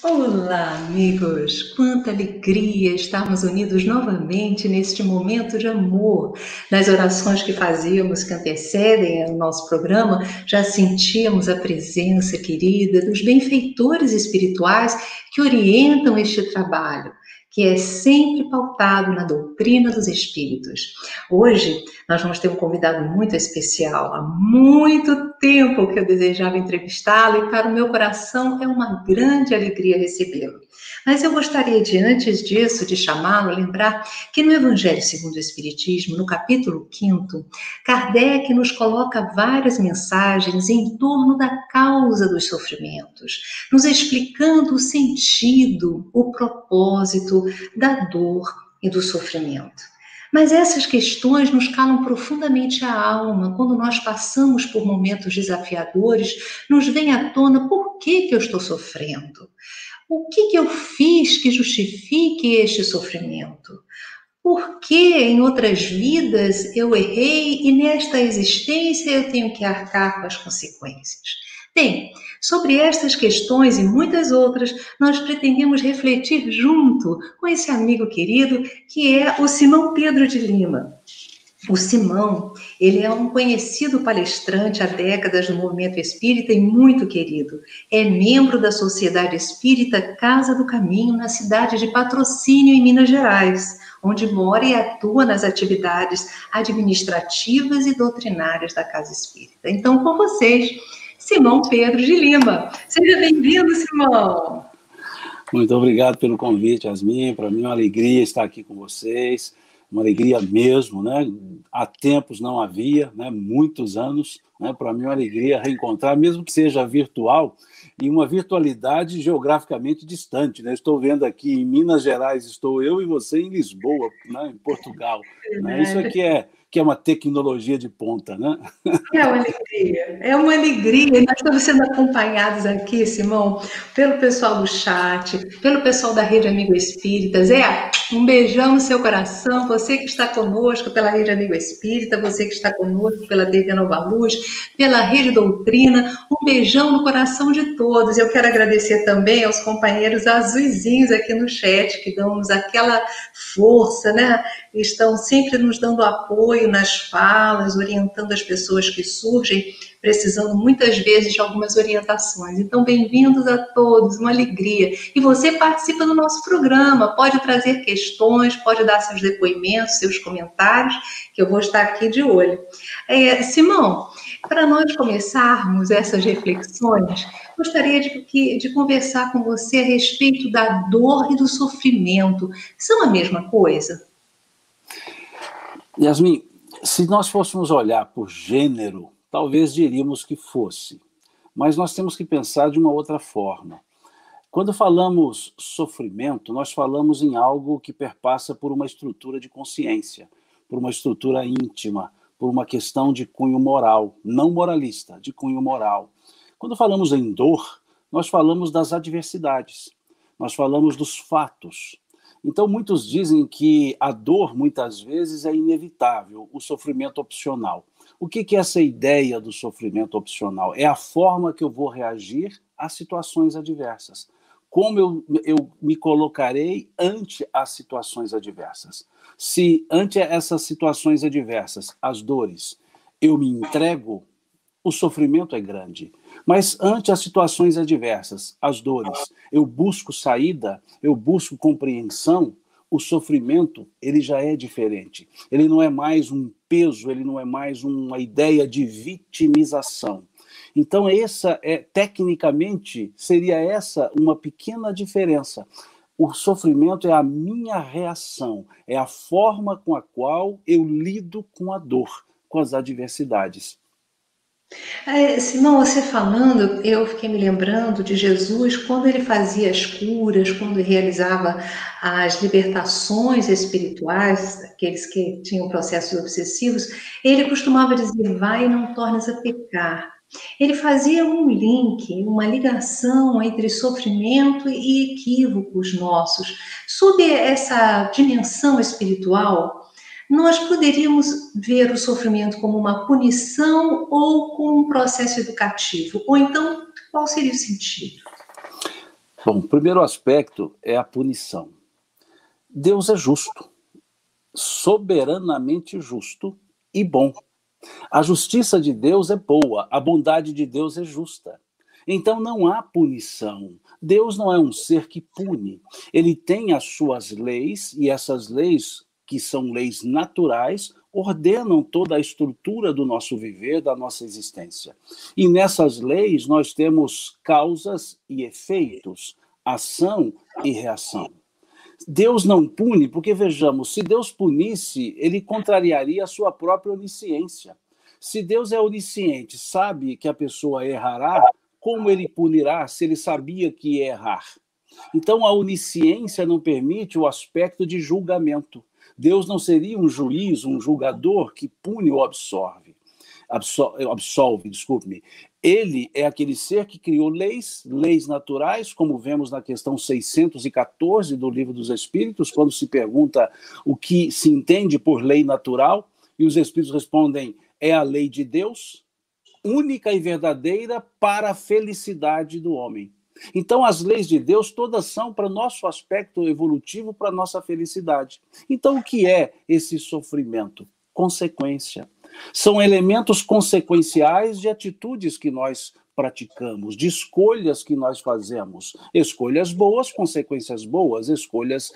Olá, amigos! Quanta alegria estarmos unidos novamente neste momento de amor. Nas orações que fazíamos, que antecedem o nosso programa, já sentíamos a presença querida dos benfeitores espirituais que orientam este trabalho, que é sempre pautado na doutrina dos espíritos. Hoje, nós vamos ter um convidado muito especial. Há muito tempo que eu desejava entrevistá-lo e para o meu coração é uma grande alegria recebê-lo. Mas eu gostaria de, antes disso, de chamá-lo, lembrar que no Evangelho segundo o Espiritismo, no capítulo 5º, Kardec nos coloca várias mensagens em torno da causa dos sofrimentos, nos explicando o sentido, o propósito da dor e do sofrimento. Mas essas questões nos calam profundamente a alma. Quando nós passamos por momentos desafiadores, nos vem à tona por que eu estou sofrendo? O que eu fiz que justifique este sofrimento? Por que em outras vidas eu errei e nesta existência eu tenho que arcar com as consequências? Bem, sobre estas questões e muitas outras, nós pretendemos refletir junto com esse amigo querido que é o Simão Pedro de Lima. O Simão, ele é um conhecido palestrante há décadas no movimento espírita e muito querido. É membro da Sociedade Espírita Casa do Caminho, na cidade de Patrocínio, em Minas Gerais, onde mora e atua nas atividades administrativas e doutrinárias da Casa Espírita. Então, com vocês, Simão Pedro de Lima. Seja bem-vindo, Simão. Muito obrigado pelo convite, Yasmin. Para mim é uma alegria estar aqui com vocês. Uma alegria mesmo, né? Há tempos não havia, né? Muitos anos, né? Para mim é uma alegria reencontrar, mesmo que seja virtual, e uma virtualidade geograficamente distante, né? Estou vendo aqui em Minas Gerais, estou eu e você em Lisboa, né? Em Portugal. Né? Isso aqui que é uma tecnologia de ponta, né? É uma alegria, é uma alegria. E nós estamos sendo acompanhados aqui, Simão, pelo pessoal do chat, pelo pessoal da Rede Amigo Espírita. Zé, um beijão no seu coração. Você que está conosco pela Rede Amigo Espírita, você que está conosco pela TV Nova Luz, pela Rede Doutrina, um beijão no coração de todos. Eu quero agradecer também aos companheiros azuizinhos aqui no chat, que dão-nos aquela força, né? Estão sempre nos dando apoio nas falas, orientando as pessoas que surgem, precisando muitas vezes de algumas orientações. Então, bem-vindos a todos, uma alegria. E você participa do nosso programa, pode trazer questões, pode dar seus depoimentos, seus comentários, que eu vou estar aqui de olho. Simão, para nós começarmos essas reflexões, gostaria de conversar com você a respeito da dor e do sofrimento. São a mesma coisa? Yasmin, se nós fôssemos olhar por gênero, talvez diríamos que fosse, mas nós temos que pensar de uma outra forma. Quando falamos sofrimento, nós falamos em algo que perpassa por uma estrutura de consciência, por uma estrutura íntima, por uma questão de cunho moral, não moralista, de cunho moral. Quando falamos em dor, nós falamos das adversidades, nós falamos dos fatos. Então, muitos dizem que a dor, muitas vezes, é inevitável, o sofrimento opcional. O que é essa ideia do sofrimento opcional? É a forma que eu vou reagir a situações adversas. Como eu me colocarei ante as situações adversas. Se ante essas situações adversas, as dores, eu me entrego, o sofrimento é grande. Mas ante as situações adversas, as dores, eu busco saída, eu busco compreensão, o sofrimento ele já é diferente. Ele não é mais um peso, ele não é mais uma ideia de vitimização. Então, tecnicamente, seria essa uma pequena diferença. O sofrimento é a minha reação, é a forma com a qual eu lido com a dor, com as adversidades. Simão, você falando, eu fiquei me lembrando de Jesus quando ele fazia as curas, quando ele realizava as libertações espirituais, aqueles que tinham processos obsessivos, ele costumava dizer, vai e não tornes a pecar. Ele fazia um link, uma ligação entre sofrimento e equívocos nossos. Sob essa dimensão espiritual, nós poderíamos ver o sofrimento como uma punição ou como um processo educativo? Ou então, qual seria o sentido? Bom, o primeiro aspecto é a punição. Deus é justo, soberanamente justo e bom. A justiça de Deus é boa, a bondade de Deus é justa. Então não há punição. Deus não é um ser que pune. Ele tem as suas leis, e essas leis, que são leis naturais, ordenam toda a estrutura do nosso viver, da nossa existência. E nessas leis nós temos causas e efeitos, ação e reação. Deus não pune porque, vejamos, se Deus punisse, ele contrariaria a sua própria onisciência. Se Deus é onisciente, sabe que a pessoa errará, como ele punirá se ele sabia que ia errar? Então, a onisciência não permite o aspecto de julgamento. Deus não seria um juiz, um julgador que pune ou absolve, desculpe-me. Ele é aquele ser que criou leis naturais, como vemos na questão 614 do Livro dos Espíritos, quando se pergunta o que se entende por lei natural, e os Espíritos respondem, é a lei de Deus, única e verdadeira para a felicidade do homem. Então, as leis de Deus todas são para o nosso aspecto evolutivo, para a nossa felicidade. Então, o que é esse sofrimento? Consequência. São elementos consequenciais de atitudes que nós praticamos, de escolhas que nós fazemos. Escolhas boas, consequências boas. Escolhas,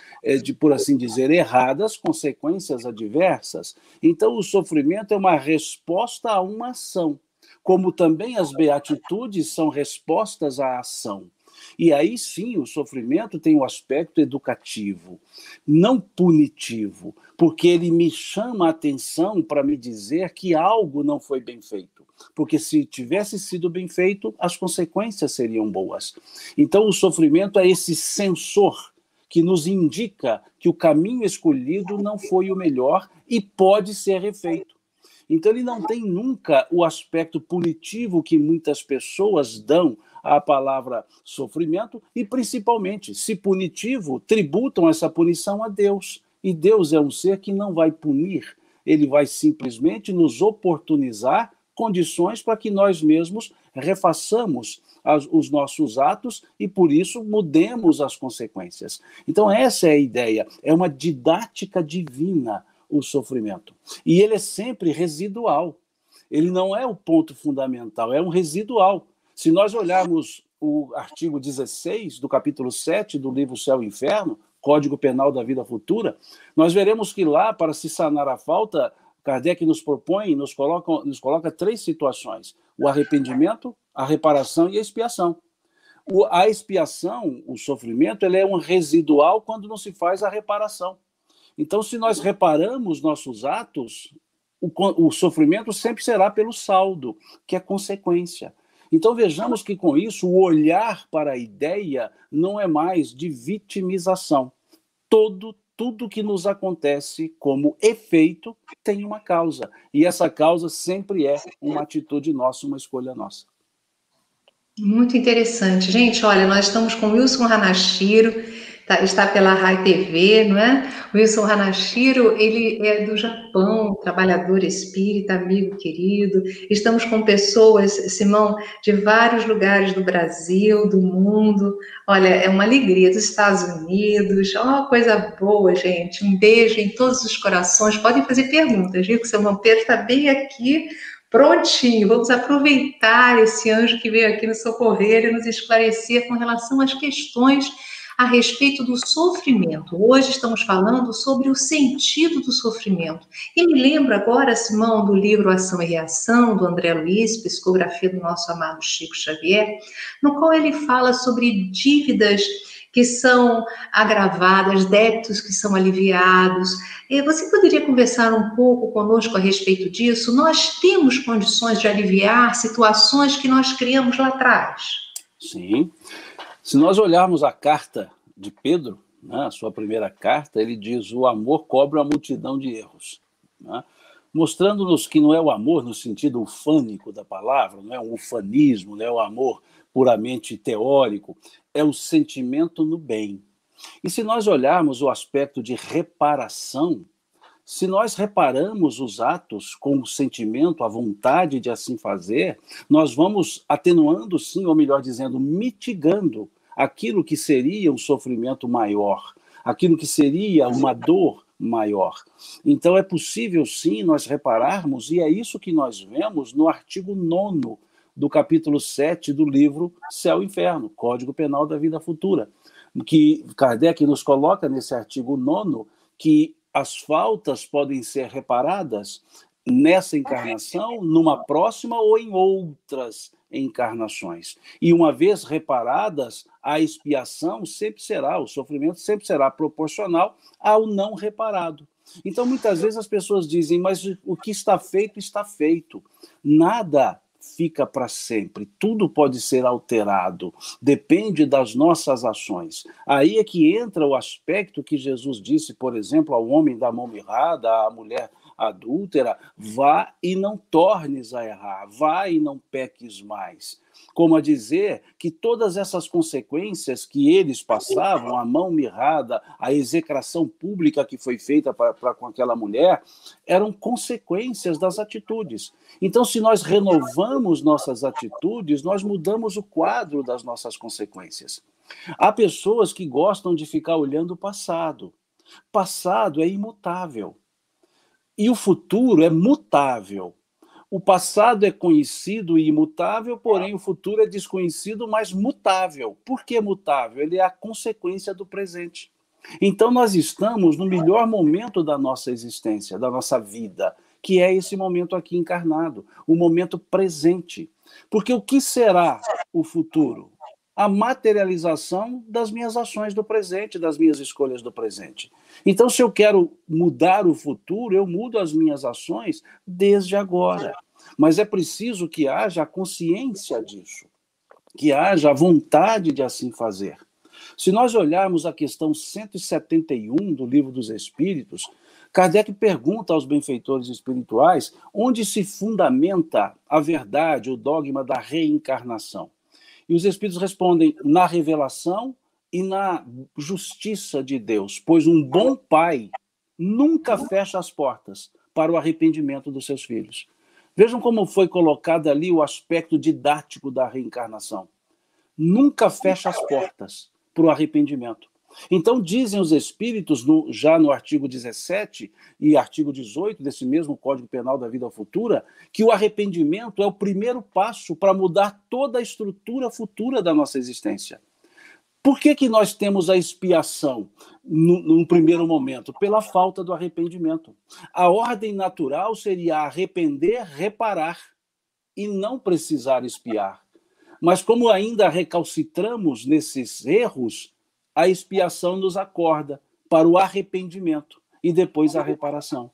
por assim dizer, erradas, consequências adversas. Então, o sofrimento é uma resposta a uma ação, como também as beatitudes são respostas à ação. E aí sim, o sofrimento tem um aspecto educativo, não punitivo, porque ele me chama a atenção para me dizer que algo não foi bem feito. Porque se tivesse sido bem feito, as consequências seriam boas. Então, o sofrimento é esse sensor que nos indica que o caminho escolhido não foi o melhor e pode ser refeito. Então, ele não tem nunca o aspecto punitivo que muitas pessoas dão à palavra sofrimento e, principalmente, se punitivo, tributam essa punição a Deus. E Deus é um ser que não vai punir, ele vai simplesmente nos oportunizar condições para que nós mesmos refaçamos os nossos atos e, por isso, mudemos as consequências. Então, essa é a ideia, é uma didática divina, o sofrimento. E ele é sempre residual. Ele não é o ponto fundamental, é um residual. Se nós olharmos o artigo 16 do capítulo 7 do livro Céu e Inferno, Código Penal da Vida Futura, nós veremos que lá, para se sanar a falta, Kardec nos coloca 3 situações: o arrependimento, a reparação e a expiação. A expiação, o sofrimento, ele é um residual quando não se faz a reparação. Então, se nós reparamos nossos atos, o sofrimento sempre será pelo saldo, que é consequência. Então, vejamos que, com isso, o olhar para a ideia não é mais de vitimização. Tudo que nos acontece como efeito tem uma causa. E essa causa sempre é uma atitude nossa, uma escolha nossa. Muito interessante. Gente, olha, nós estamos com Wilson Hanashiro, está pela Rai TV, não é? Wilson Hanashiro, ele é do Japão, trabalhador espírita, amigo querido. Estamos com pessoas, Simão, de vários lugares do Brasil, do mundo. Olha, é uma alegria, dos Estados Unidos. Ó, coisa boa, gente. Um beijo em todos os corações. Podem fazer perguntas, viu? Que o seu Pedro está bem aqui, prontinho. Vamos aproveitar esse anjo que veio aqui nos socorrer e nos esclarecer com relação às questões a respeito do sofrimento. Hoje estamos falando sobre o sentido do sofrimento. E me lembro agora, Simão, do livro Ação e Reação, do André Luiz, psicografia do nosso amado Chico Xavier, no qual ele fala sobre dívidas que são agravadas, débitos que são aliviados. Você poderia conversar um pouco conosco a respeito disso? Nós temos condições de aliviar situações que nós criamos lá atrás? Sim. Se nós olharmos a carta de Pedro, né, a sua primeira carta, ele diz: o amor cobre uma multidão de erros. Né? Mostrando-nos que não é o amor no sentido ufânico da palavra, não é um ufanismo, não é o amor puramente teórico, é o sentimento no bem. E se nós olharmos o aspecto de reparação, se nós reparamos os atos com o sentimento, a vontade de assim fazer, nós vamos atenuando, sim, ou melhor dizendo, mitigando aquilo que seria um sofrimento maior, aquilo que seria uma dor maior. Então é possível sim nós repararmos, e é isso que nós vemos no artigo 9º do capítulo 7 do livro Céu e Inferno, Código Penal da Vida Futura, que Kardec nos coloca nesse artigo 9º que as faltas podem ser reparadas nessa encarnação, numa próxima ou em outras encarnações. E uma vez reparadas, a expiação sempre será, o sofrimento sempre será proporcional ao não reparado. Então, muitas vezes as pessoas dizem, mas o que está feito, está feito. Nada fica para sempre, tudo pode ser alterado, depende das nossas ações. Aí é que entra o aspecto que Jesus disse, por exemplo, ao homem da mão mirrada, à mulher adúltera, vá e não tornes a errar, vá e não peques mais. Como a dizer que todas essas consequências que eles passavam, a mão mirrada, a execração pública que foi feita com aquela mulher, eram consequências das atitudes. Então, se nós renovamos nossas atitudes, nós mudamos o quadro das nossas consequências. Há pessoas que gostam de ficar olhando o passado. Passado é imutável. E o futuro é mutável. O passado é conhecido e imutável, porém o futuro é desconhecido, mas mutável. Por que mutável? Ele é a consequência do presente. Então nós estamos no melhor momento da nossa existência, da nossa vida, que é esse momento aqui encarnado, o momento presente. Porque o que será o futuro? A materialização das minhas ações do presente, das minhas escolhas do presente. Então, se eu quero mudar o futuro, eu mudo as minhas ações desde agora. Mas é preciso que haja a consciência disso, que haja a vontade de assim fazer. Se nós olharmos a questão 171 do Livro dos Espíritos, Kardec pergunta aos benfeitores espirituais onde se fundamenta a verdade, o dogma da reencarnação. E os Espíritos respondem na revelação e na justiça de Deus, pois um bom pai nunca fecha as portas para o arrependimento dos seus filhos. Vejam como foi colocado ali o aspecto didático da reencarnação. Nunca fecha as portas para o arrependimento. Então, dizem os Espíritos, já no artigo 17 e artigo 18 desse mesmo Código Penal da Vida Futura, que o arrependimento é o primeiro passo para mudar toda a estrutura futura da nossa existência. Por que nós temos a expiação num primeiro momento? Pela falta do arrependimento. A ordem natural seria arrepender, reparar e não precisar expiar. Mas como ainda recalcitramos nesses erros, a expiação nos acorda para o arrependimento e depois a reparação.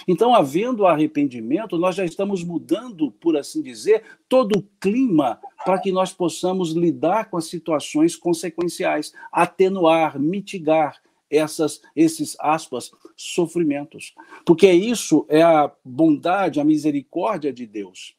Então, havendo arrependimento, nós já estamos mudando, por assim dizer, todo o clima para que nós possamos lidar com as situações consequenciais, atenuar, mitigar esses, aspas, sofrimentos. Porque isso é a bondade, a misericórdia de Deus.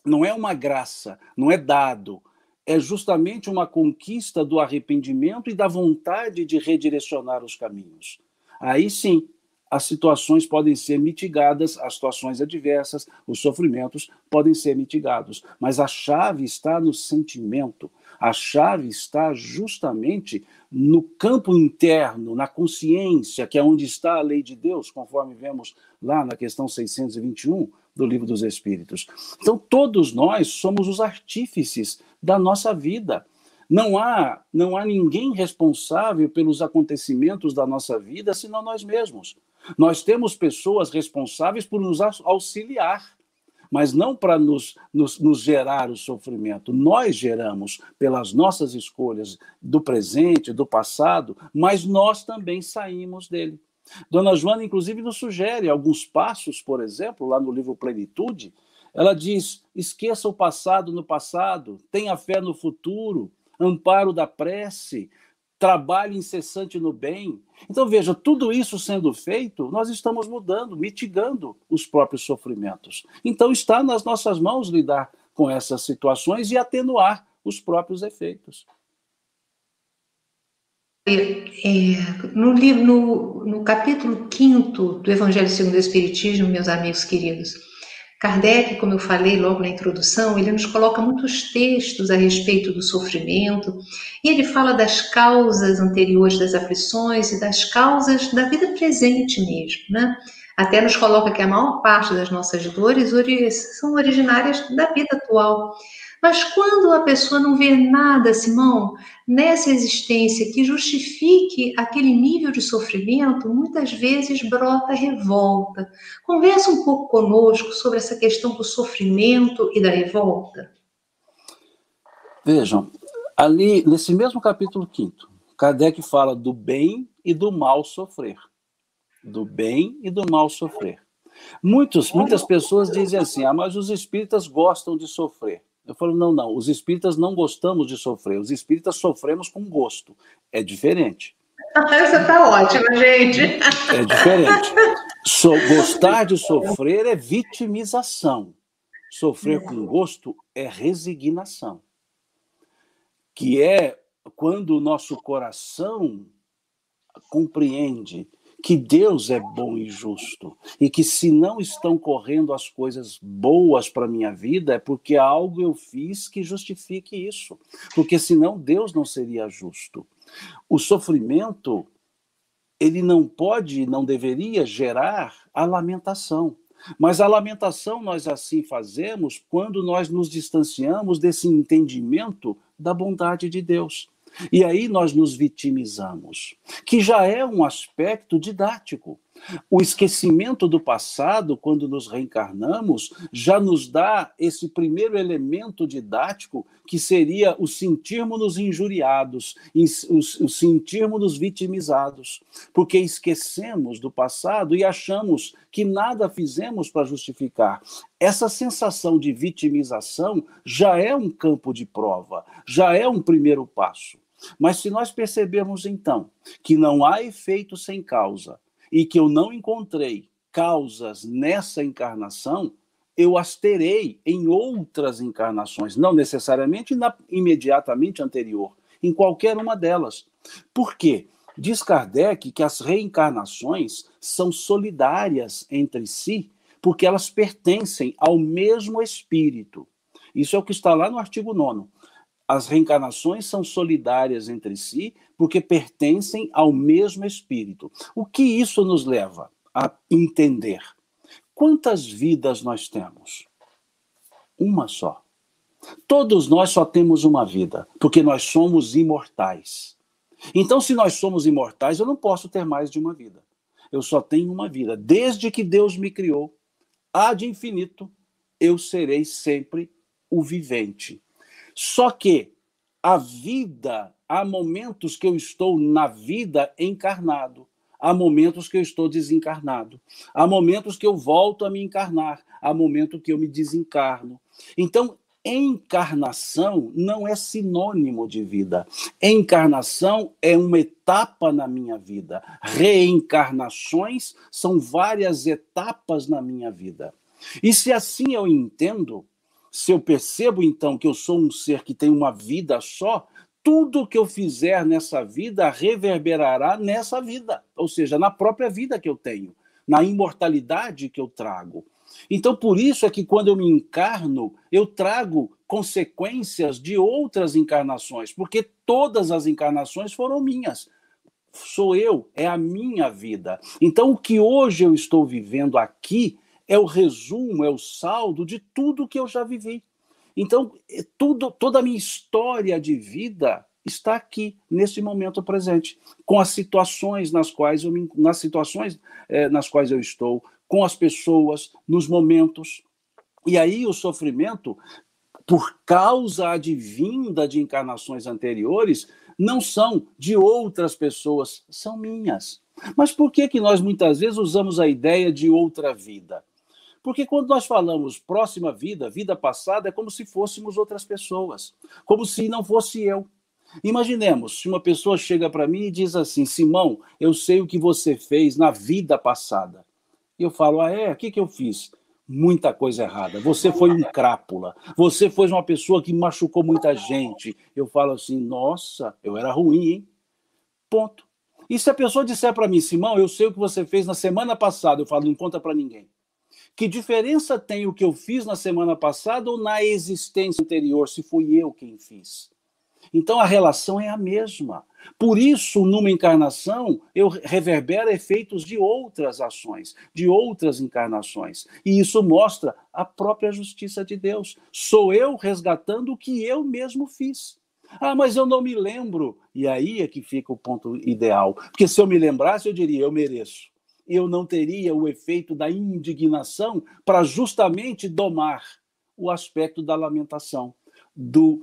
Não é uma graça, não é dado. É justamente uma conquista do arrependimento e da vontade de redirecionar os caminhos. Aí sim, as situações podem ser mitigadas, as situações adversas, os sofrimentos podem ser mitigados. Mas a chave está no sentimento, a chave está justamente no campo interno, na consciência, que é onde está a lei de Deus, conforme vemos lá na questão 621 do Livro dos Espíritos. Então, todos nós somos os artífices da nossa vida. Não há ninguém responsável pelos acontecimentos da nossa vida, senão nós mesmos. Nós temos pessoas responsáveis por nos auxiliar, mas não para nos gerar o sofrimento. Nós geramos pelas nossas escolhas do presente, do passado, mas nós também saímos dele. Dona Joana, inclusive, nos sugere alguns passos, por exemplo, lá no livro Plenitude. Ela diz, esqueça o passado no passado, tenha fé no futuro, amparo da prece, trabalho incessante no bem. Então, veja, tudo isso sendo feito, nós estamos mudando, mitigando os próprios sofrimentos. Então, está nas nossas mãos lidar com essas situações e atenuar os próprios efeitos. No capítulo 5º do Evangelho segundo o Espiritismo, meus amigos queridos, Kardec, como eu falei logo na introdução, ele nos coloca muitos textos a respeito do sofrimento, e ele fala das causas anteriores das aflições e das causas da vida presente mesmo, né? Até nos coloca que a maior parte das nossas dores são originárias da vida atual. Mas quando a pessoa não vê nada, Simão, nessa existência que justifique aquele nível de sofrimento, muitas vezes brota revolta. Conversa um pouco conosco sobre essa questão do sofrimento e da revolta. Vejam, ali nesse mesmo capítulo 5º, Kardec fala do bem e do mal sofrer. Do bem e do mal sofrer. Muitas pessoas dizem assim, mas os espíritas gostam de sofrer. Eu falo, não, os espíritas não gostamos de sofrer, os espíritas sofremos com gosto. É diferente. Essa tá ótima, gente. É diferente. Gostar de sofrer é vitimização. Sofrer com gosto é resignação. Que é quando o nosso coração compreende que Deus é bom e justo, e que se não estão correndo as coisas boas para a minha vida, é porque algo eu fiz que justifique isso, porque senão Deus não seria justo. O sofrimento, ele não pode, não deveria gerar a lamentação, mas a lamentação nós assim fazemos quando nós nos distanciamos desse entendimento da bondade de Deus. E aí nós nos vitimizamos, que já é um aspecto didático. O esquecimento do passado, quando nos reencarnamos, já nos dá esse primeiro elemento didático, que seria o sentirmos-nos injuriados, o sentirmos-nos vitimizados, porque esquecemos do passado e achamos que nada fizemos para justificar. Essa sensação de vitimização já é um campo de prova, já é um primeiro passo. Mas se nós percebermos, então, que não há efeito sem causa e que eu não encontrei causas nessa encarnação, eu as terei em outras encarnações, não necessariamente na imediatamente anterior, em qualquer uma delas. Por quê? Diz Kardec que as reencarnações são solidárias entre si, porque elas pertencem ao mesmo espírito. Isso é o que está lá no artigo 9º. As reencarnações são solidárias entre si porque pertencem ao mesmo espírito. O que isso nos leva a entender? Quantas vidas nós temos? Uma só. Todos nós só temos uma vida, porque nós somos imortais. Então, se nós somos imortais, eu não posso ter mais de uma vida. Eu só tenho uma vida. Desde que Deus me criou, ad infinito, eu serei sempre o vivente. Só que a vida, há momentos que eu estou na vida encarnado, há momentos que eu estou desencarnado, há momentos que eu volto a me encarnar, há momentos que eu me desencarno. Então, encarnação não é sinônimo de vida. Encarnação é uma etapa na minha vida. Reencarnações são várias etapas na minha vida. E se assim eu entendo, se eu percebo, então, que eu sou um ser que tem uma vida só, tudo que eu fizer nessa vida reverberará nessa vida, ou seja, na própria vida que eu tenho, na imortalidade que eu trago. Então, por isso é que quando eu me encarno, eu trago consequências de outras encarnações, porque todas as encarnações foram minhas. Sou eu, é a minha vida. Então, o que hoje eu estou vivendo aqui é o resumo, é o saldo de tudo que eu já vivi. Então, toda a minha história de vida está aqui, nesse momento presente, com as situações nas quais eu estou, com as pessoas, nos momentos. E aí o sofrimento, por causa advinda de encarnações anteriores, não são de outras pessoas, são minhas. Mas por que nós muitas vezes usamos a ideia de outra vida? Porque quando nós falamos próxima vida, vida passada, é como se fôssemos outras pessoas, como se não fosse eu. Imaginemos, se uma pessoa chega para mim e diz assim, Simão, eu sei o que você fez na vida passada. E eu falo, o que eu fiz? Muita coisa errada. Você foi um crápula, você foi uma pessoa que machucou muita gente. Eu falo assim, nossa, eu era ruim, hein? Ponto. E se a pessoa disser para mim, Simão, eu sei o que você fez na semana passada, eu falo, não conta para ninguém. Que diferença tem o que eu fiz na semana passada ou na existência anterior, se fui eu quem fiz? Então a relação é a mesma. Por isso, numa encarnação, eu reverbero efeitos de outras ações, de outras encarnações. E isso mostra a própria justiça de Deus. Sou eu resgatando o que eu mesmo fiz. Ah, mas eu não me lembro. E aí é que fica o ponto ideal. Porque se eu me lembrasse, eu diria, eu mereço. Eu não teria o efeito da indignação para justamente domar o aspecto da lamentação, do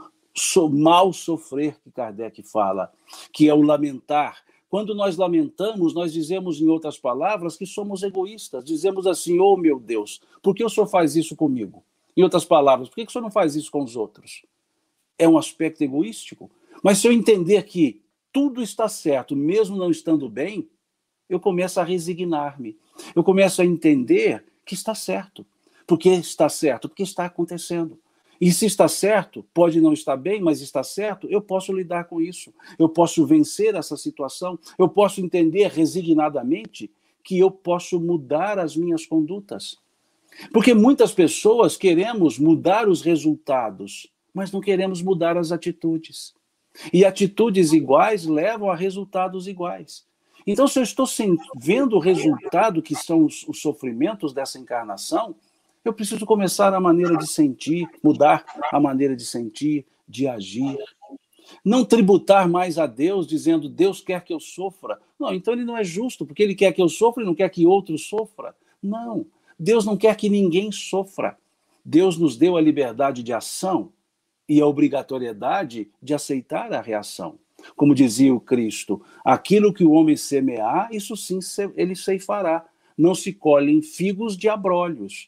mal sofrer que Kardec fala, que é o lamentar. Quando nós lamentamos, nós dizemos, em outras palavras, que somos egoístas. Dizemos assim, oh meu Deus, por que o senhor faz isso comigo? Em outras palavras, por que o senhor não faz isso com os outros? É um aspecto egoístico. Mas se eu entender que tudo está certo, mesmo não estando bem, eu começo a resignar-me. Eu começo a entender que está certo. Por que está certo? Porque está acontecendo. E se está certo, pode não estar bem, mas está certo, eu posso lidar com isso. Eu posso vencer essa situação. Eu posso entender resignadamente que eu posso mudar as minhas condutas. Porque muitas pessoas queremos mudar os resultados, mas não queremos mudar as atitudes. E atitudes iguais levam a resultados iguais. Então, se eu estou vendo o resultado que são os sofrimentos dessa encarnação, eu preciso começar a maneira de sentir, mudar a maneira de sentir, de agir. Não tributar mais a Deus, dizendo, Deus quer que eu sofra. Não, então ele não é justo, porque ele quer que eu sofra e não quer que outro sofra. Não, Deus não quer que ninguém sofra. Deus nos deu a liberdade de ação e a obrigatoriedade de aceitar a reação. Como dizia o Cristo, aquilo que o homem semear, isso sim ele ceifará. Não se colhem figos de abrolhos.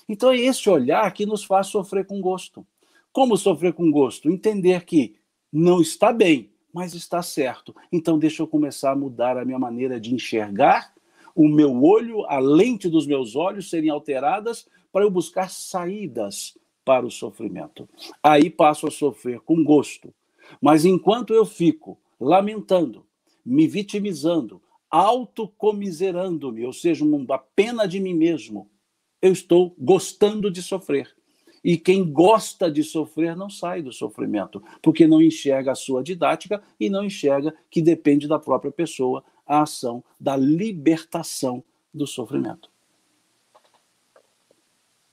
Então é esse olhar que nos faz sofrer com gosto. Como sofrer com gosto? Entender que não está bem, mas está certo. Então deixa eu começar a mudar a minha maneira de enxergar, o meu olho, a lente dos meus olhos serem alteradas para eu buscar saídas para o sofrimento. Aí passo a sofrer com gosto. Mas enquanto eu fico lamentando, me vitimizando, autocomiserando-me, ou seja, uma pena de mim mesmo, eu estou gostando de sofrer. E quem gosta de sofrer não sai do sofrimento, porque não enxerga a sua didática e não enxerga que depende da própria pessoa a ação da libertação do sofrimento.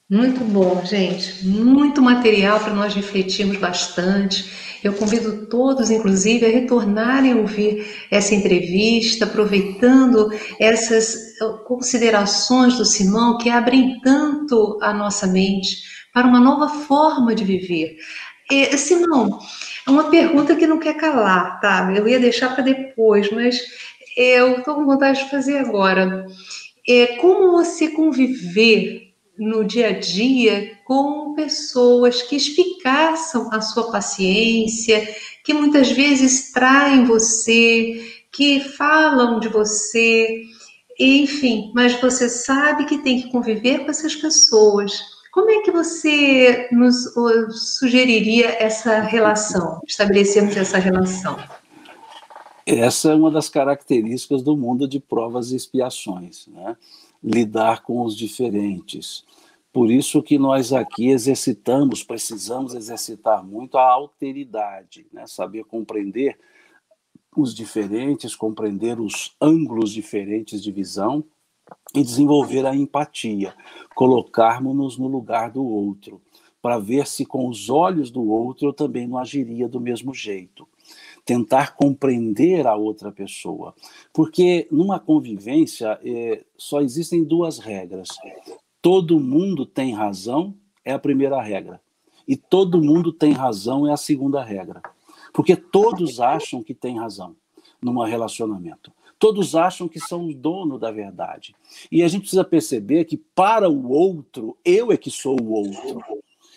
Muito bom, gente. Muito material para nós refletirmos bastante. Eu convido todos, inclusive, a retornarem a ouvir essa entrevista, aproveitando essas considerações do Simão que abrem tanto a nossa mente para uma nova forma de viver. Simão, é uma pergunta que não quer calar, tá? Eu ia deixar para depois, mas eu estou com vontade de fazer agora. Como você conviver no dia a dia com pessoas que espicaçam a sua paciência, que muitas vezes traem você, que falam de você, enfim, mas você sabe que tem que conviver com essas pessoas. Como é que você nos sugeriria essa relação, estabelecermos essa relação? Essa é uma das características do mundo de provas e expiações, né? Lidar com os diferentes. Por isso que nós aqui precisamos exercitar muito a alteridade, né? Saber compreender os diferentes, compreender os ângulos diferentes de visão e desenvolver a empatia, colocarmos-nos no lugar do outro, para ver se com os olhos do outro eu também não agiria do mesmo jeito. Tentar compreender a outra pessoa. Porque numa convivência só existem duas regras. Todo mundo tem razão é a primeira regra. E todo mundo tem razão é a segunda regra. Porque todos acham que têm razão num relacionamento. Todos acham que são o dono da verdade. E a gente precisa perceber que para o outro, eu é que sou o outro.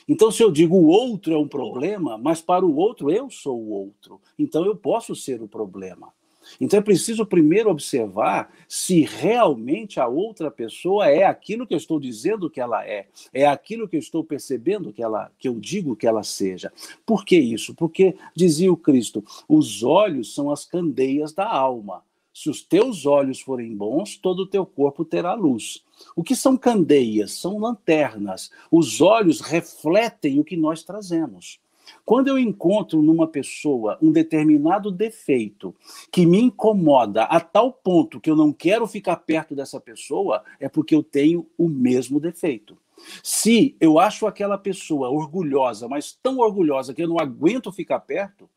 Então, se eu digo o outro é um problema, mas para o outro eu sou o outro. Então, eu posso ser o problema. Então, é preciso primeiro observar se realmente a outra pessoa é aquilo que eu estou dizendo que ela é aquilo que eu estou percebendo que eu digo que ela seja. Por que isso? Porque, dizia o Cristo, os olhos são as candeias da alma. Se os teus olhos forem bons, todo o teu corpo terá luz. O que são candeias? São lanternas. Os olhos refletem o que nós trazemos. Quando eu encontro numa pessoa um determinado defeito que me incomoda a tal ponto que eu não quero ficar perto dessa pessoa, é porque eu tenho o mesmo defeito. Se eu acho aquela pessoa orgulhosa, mas tão orgulhosa que eu não aguento ficar perto,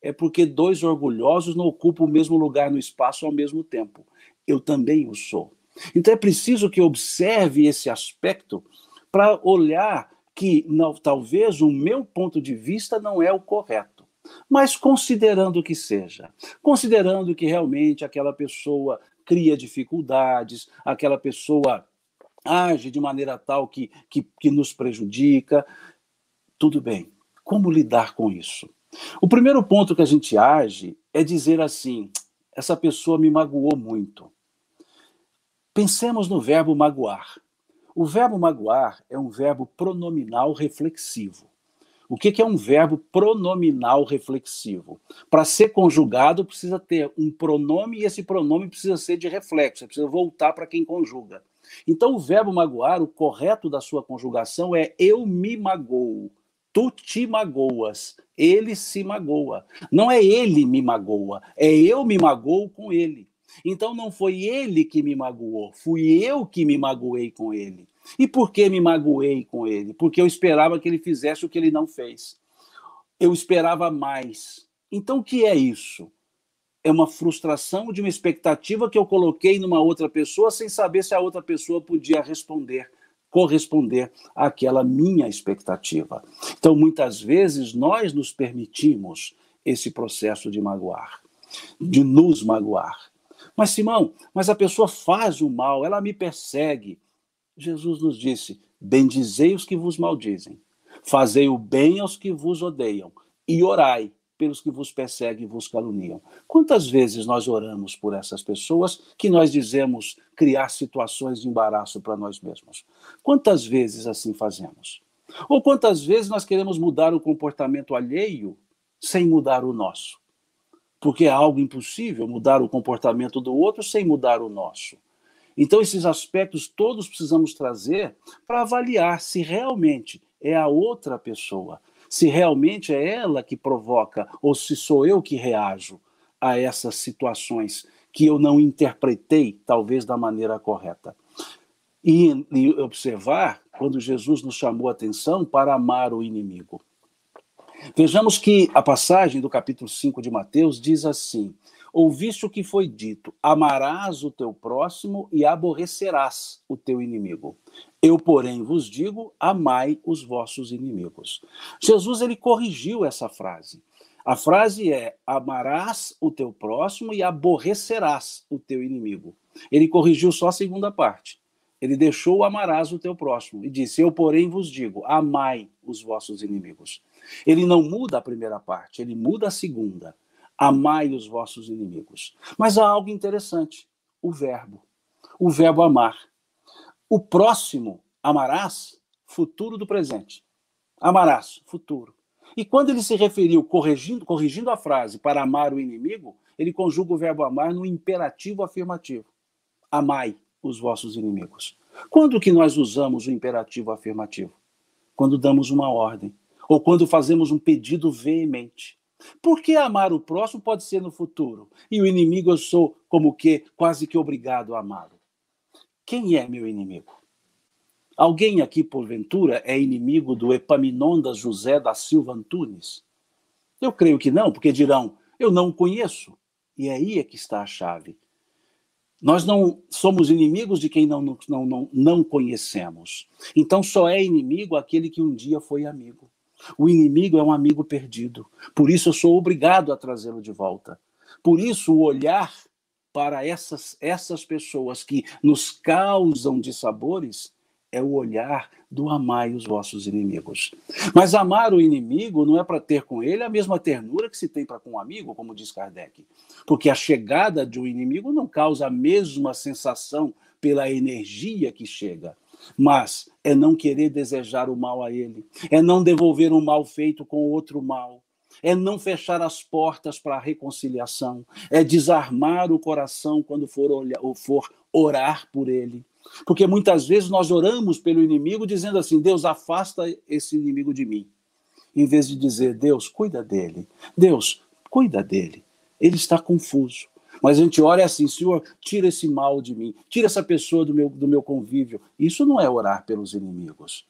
é porque dois orgulhosos não ocupam o mesmo lugar no espaço ao mesmo tempo. Eu também o sou. Então é preciso que eu observe esse aspecto para olhar que não, talvez o meu ponto de vista não é o correto. Mas considerando que seja, considerando que realmente aquela pessoa cria dificuldades, aquela pessoa age de maneira tal que nos prejudica, tudo bem. Como lidar com isso? O primeiro ponto que a gente age é dizer assim: essa pessoa me magoou muito. Pensemos no verbo magoar. O verbo magoar é um verbo pronominal reflexivo. O que é um verbo pronominal reflexivo? Para ser conjugado, precisa ter um pronome e esse pronome precisa ser de reflexo, precisa voltar para quem conjuga. Então, o verbo magoar, o correto da sua conjugação é eu me magoo. Tu te magoas, ele se magoa. Não é ele me magoa, é eu me magoo com ele. Então não foi ele que me magoou, fui eu que me magoei com ele. E por que me magoei com ele? Porque eu esperava que ele fizesse o que ele não fez. Eu esperava mais. Então o que é isso? É uma frustração de uma expectativa que eu coloquei numa outra pessoa sem saber se a outra pessoa podia corresponder àquela minha expectativa. Então, muitas vezes, nós nos permitimos esse processo de magoar, de nos magoar. Mas, Simão, mas a pessoa faz o mal, ela me persegue. Jesus nos disse: bendizei os que vos maldizem, fazei o bem aos que vos odeiam e orai pelos que vos perseguem e vos caluniam. Quantas vezes nós oramos por essas pessoas que nós dizemos criar situações de embaraço para nós mesmos? Quantas vezes assim fazemos? Ou quantas vezes nós queremos mudar o comportamento alheio sem mudar o nosso? Porque é algo impossível mudar o comportamento do outro sem mudar o nosso. Então, esses aspectos todos precisamos trazer para avaliar se realmente é a outra pessoa, se realmente é ela que provoca ou se sou eu que reajo a essas situações que eu não interpretei, talvez, da maneira correta. E observar quando Jesus nos chamou a atenção para amar o inimigo. Vejamos que a passagem do capítulo 5 de Mateus diz assim: ouviste o que foi dito, amarás o teu próximo e aborrecerás o teu inimigo. Eu, porém, vos digo, amai os vossos inimigos. Jesus, ele corrigiu essa frase. A frase é: amarás o teu próximo e aborrecerás o teu inimigo. Ele corrigiu só a segunda parte. Ele deixou o amarás o teu próximo e disse: eu, porém, vos digo, amai os vossos inimigos. Ele não muda a primeira parte, ele muda a segunda. Amai os vossos inimigos. Mas há algo interessante, o verbo amar. O próximo, amarás, futuro do presente. Amarás, futuro. E quando ele se referiu, corrigindo a frase para amar o inimigo, ele conjuga o verbo amar no imperativo afirmativo. Amai os vossos inimigos. Quando que nós usamos o imperativo afirmativo? Quando damos uma ordem, ou quando fazemos um pedido veemente. Por que amar o próximo pode ser no futuro? E o inimigo eu sou como que quase que obrigado a amá-lo. Quem é meu inimigo? Alguém aqui, porventura, é inimigo do Epaminondas José da Silva Antunes? Eu creio que não, porque dirão, eu não o conheço. E aí é que está a chave. Nós não somos inimigos de quem não conhecemos. Então só é inimigo aquele que um dia foi amigo. O inimigo é um amigo perdido. Por isso eu sou obrigado a trazê-lo de volta. Por isso o olhar para essas pessoas que nos causam dissabores é o olhar do amai os vossos inimigos. Mas amar o inimigo não é para ter com ele a mesma ternura que se tem para com um amigo, como diz Kardec. Porque a chegada de um inimigo não causa a mesma sensação pela energia que chega. Mas é não querer desejar o mal a ele, é não devolver um mal feito com outro mal, é não fechar as portas para a reconciliação, é desarmar o coração quando for orar por ele. Porque muitas vezes nós oramos pelo inimigo dizendo assim, Deus, afasta esse inimigo de mim. Em vez de dizer, Deus, cuida dele. Deus, cuida dele. Ele está confuso. Mas a gente ora assim, Senhor, tira esse mal de mim. Tira essa pessoa do meu convívio. Isso não é orar pelos inimigos.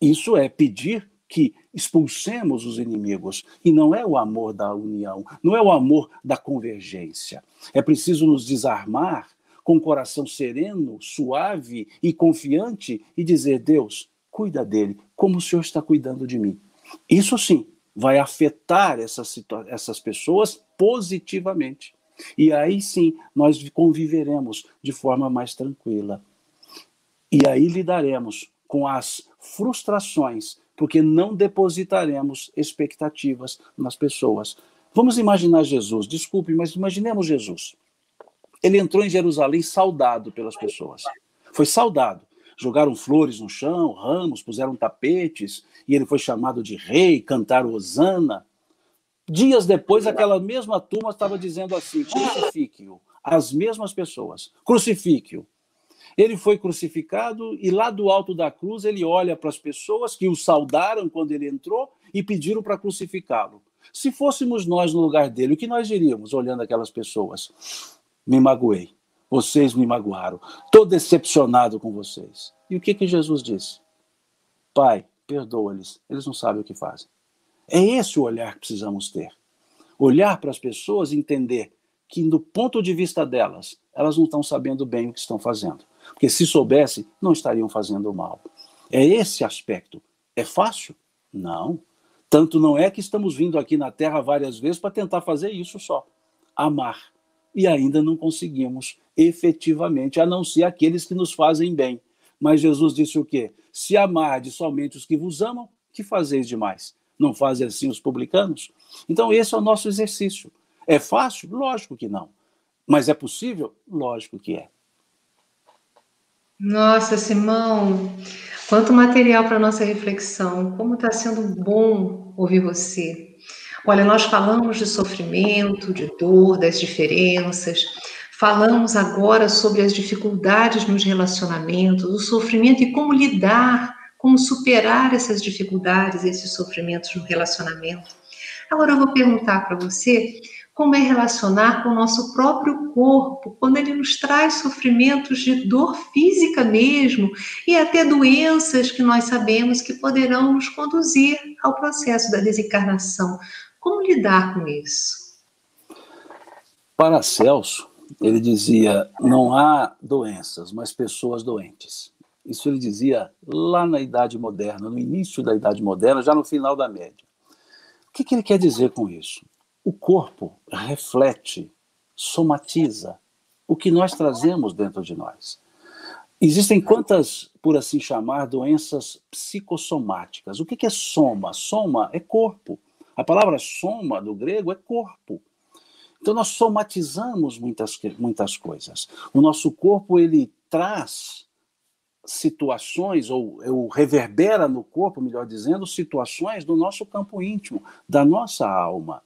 Isso é pedir que expulsemos os inimigos. E não é o amor da união. Não é o amor da convergência. É preciso nos desarmar com o coração sereno, suave e confiante e dizer, Deus, cuida dele, como o Senhor está cuidando de mim. Isso sim vai afetar essas pessoas positivamente. E aí sim nós conviveremos de forma mais tranquila. E aí lidaremos com as frustrações, porque não depositaremos expectativas nas pessoas. Vamos imaginar Jesus, desculpe, mas imaginemos Jesus. Ele entrou em Jerusalém saudado pelas pessoas. Foi saudado. Jogaram flores no chão, ramos, puseram tapetes, e ele foi chamado de rei, cantaram Hosana. Dias depois, aquela mesma turma estava dizendo assim, crucifique-o. As mesmas pessoas, crucifique-o. Ele foi crucificado e lá do alto da cruz ele olha para as pessoas que o saudaram quando ele entrou e pediram para crucificá-lo. Se fôssemos nós no lugar dele, o que nós diríamos olhando aquelas pessoas? Me magoei. Vocês me magoaram. Estou decepcionado com vocês. E o que Jesus disse? Pai, perdoa-lhes. Eles não sabem o que fazem. É esse o olhar que precisamos ter. Olhar para as pessoas e entender que, do ponto de vista delas, elas não estão sabendo bem o que estão fazendo. Porque se soubessem, não estariam fazendo mal. É esse aspecto. É fácil? Não. Tanto não é que estamos vindo aqui na Terra várias vezes para tentar fazer isso só. Amar. E ainda não conseguimos efetivamente, a não ser aqueles que nos fazem bem. Mas Jesus disse o quê? Se amardes somente os que vos amam, que fazeis demais? Não fazem assim os publicanos? Então esse é o nosso exercício. É fácil? Lógico que não. Mas é possível? Lógico que é. Nossa, Simão, quanto material para nossa reflexão. Como está sendo bom ouvir você. Olha, nós falamos de sofrimento, de dor, das diferenças. Falamos agora sobre as dificuldades nos relacionamentos, o sofrimento e como lidar, como superar essas dificuldades, esses sofrimentos no relacionamento. Agora eu vou perguntar para você como é relacionar com o nosso próprio corpo, quando ele nos traz sofrimentos de dor física mesmo, e até doenças que nós sabemos que poderão nos conduzir ao processo da desencarnação. Como lidar com isso? Paracelso, ele dizia, não há doenças, mas pessoas doentes. Isso ele dizia lá na Idade Moderna, no início da Idade Moderna, já no final da Média. O que ele quer dizer com isso? O corpo reflete, somatiza o que nós trazemos dentro de nós. Existem quantas, por assim chamar, doenças psicossomáticas. O que é soma? Soma é corpo. A palavra soma, do grego, é corpo. Então nós somatizamos muitas coisas. O nosso corpo, ele traz situações, ou reverbera no corpo, melhor dizendo, situações do nosso campo íntimo, da nossa alma.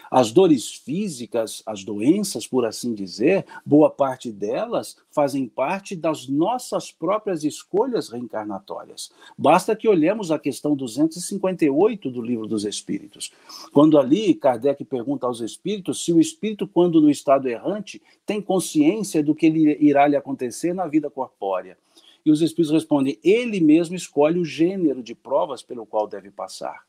As dores físicas, as doenças, por assim dizer, boa parte delas fazem parte das nossas próprias escolhas reencarnatórias. Basta que olhemos a questão 258 do Livro dos Espíritos. Quando ali Kardec pergunta aos espíritos se o espírito, quando no estado errante, tem consciência do que irá lhe acontecer na vida corpórea. E os espíritos respondem, ele mesmo escolhe o gênero de provas pelo qual deve passar.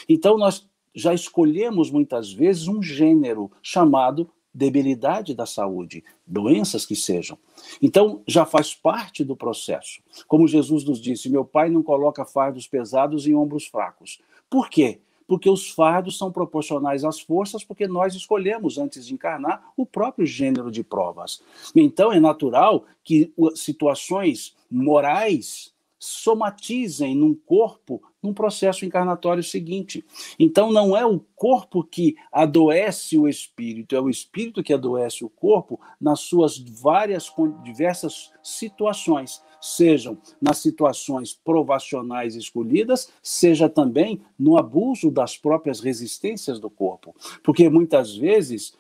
Então nós já escolhemos muitas vezes um gênero chamado debilidade da saúde, doenças que sejam. Então já faz parte do processo. Como Jesus nos disse, meu Pai não coloca fardos pesados em ombros fracos. Por quê? Porque os fardos são proporcionais às forças, porque nós escolhemos, antes de encarnar, o próprio gênero de provas. Então é natural que situações morais somatizem num corpo num processo encarnatório seguinte. Então não é o corpo que adoece o espírito, é o espírito que adoece o corpo nas suas diversas situações, sejam nas situações provacionais escolhidas, seja também no abuso das próprias resistências do corpo. Porque muitas vezes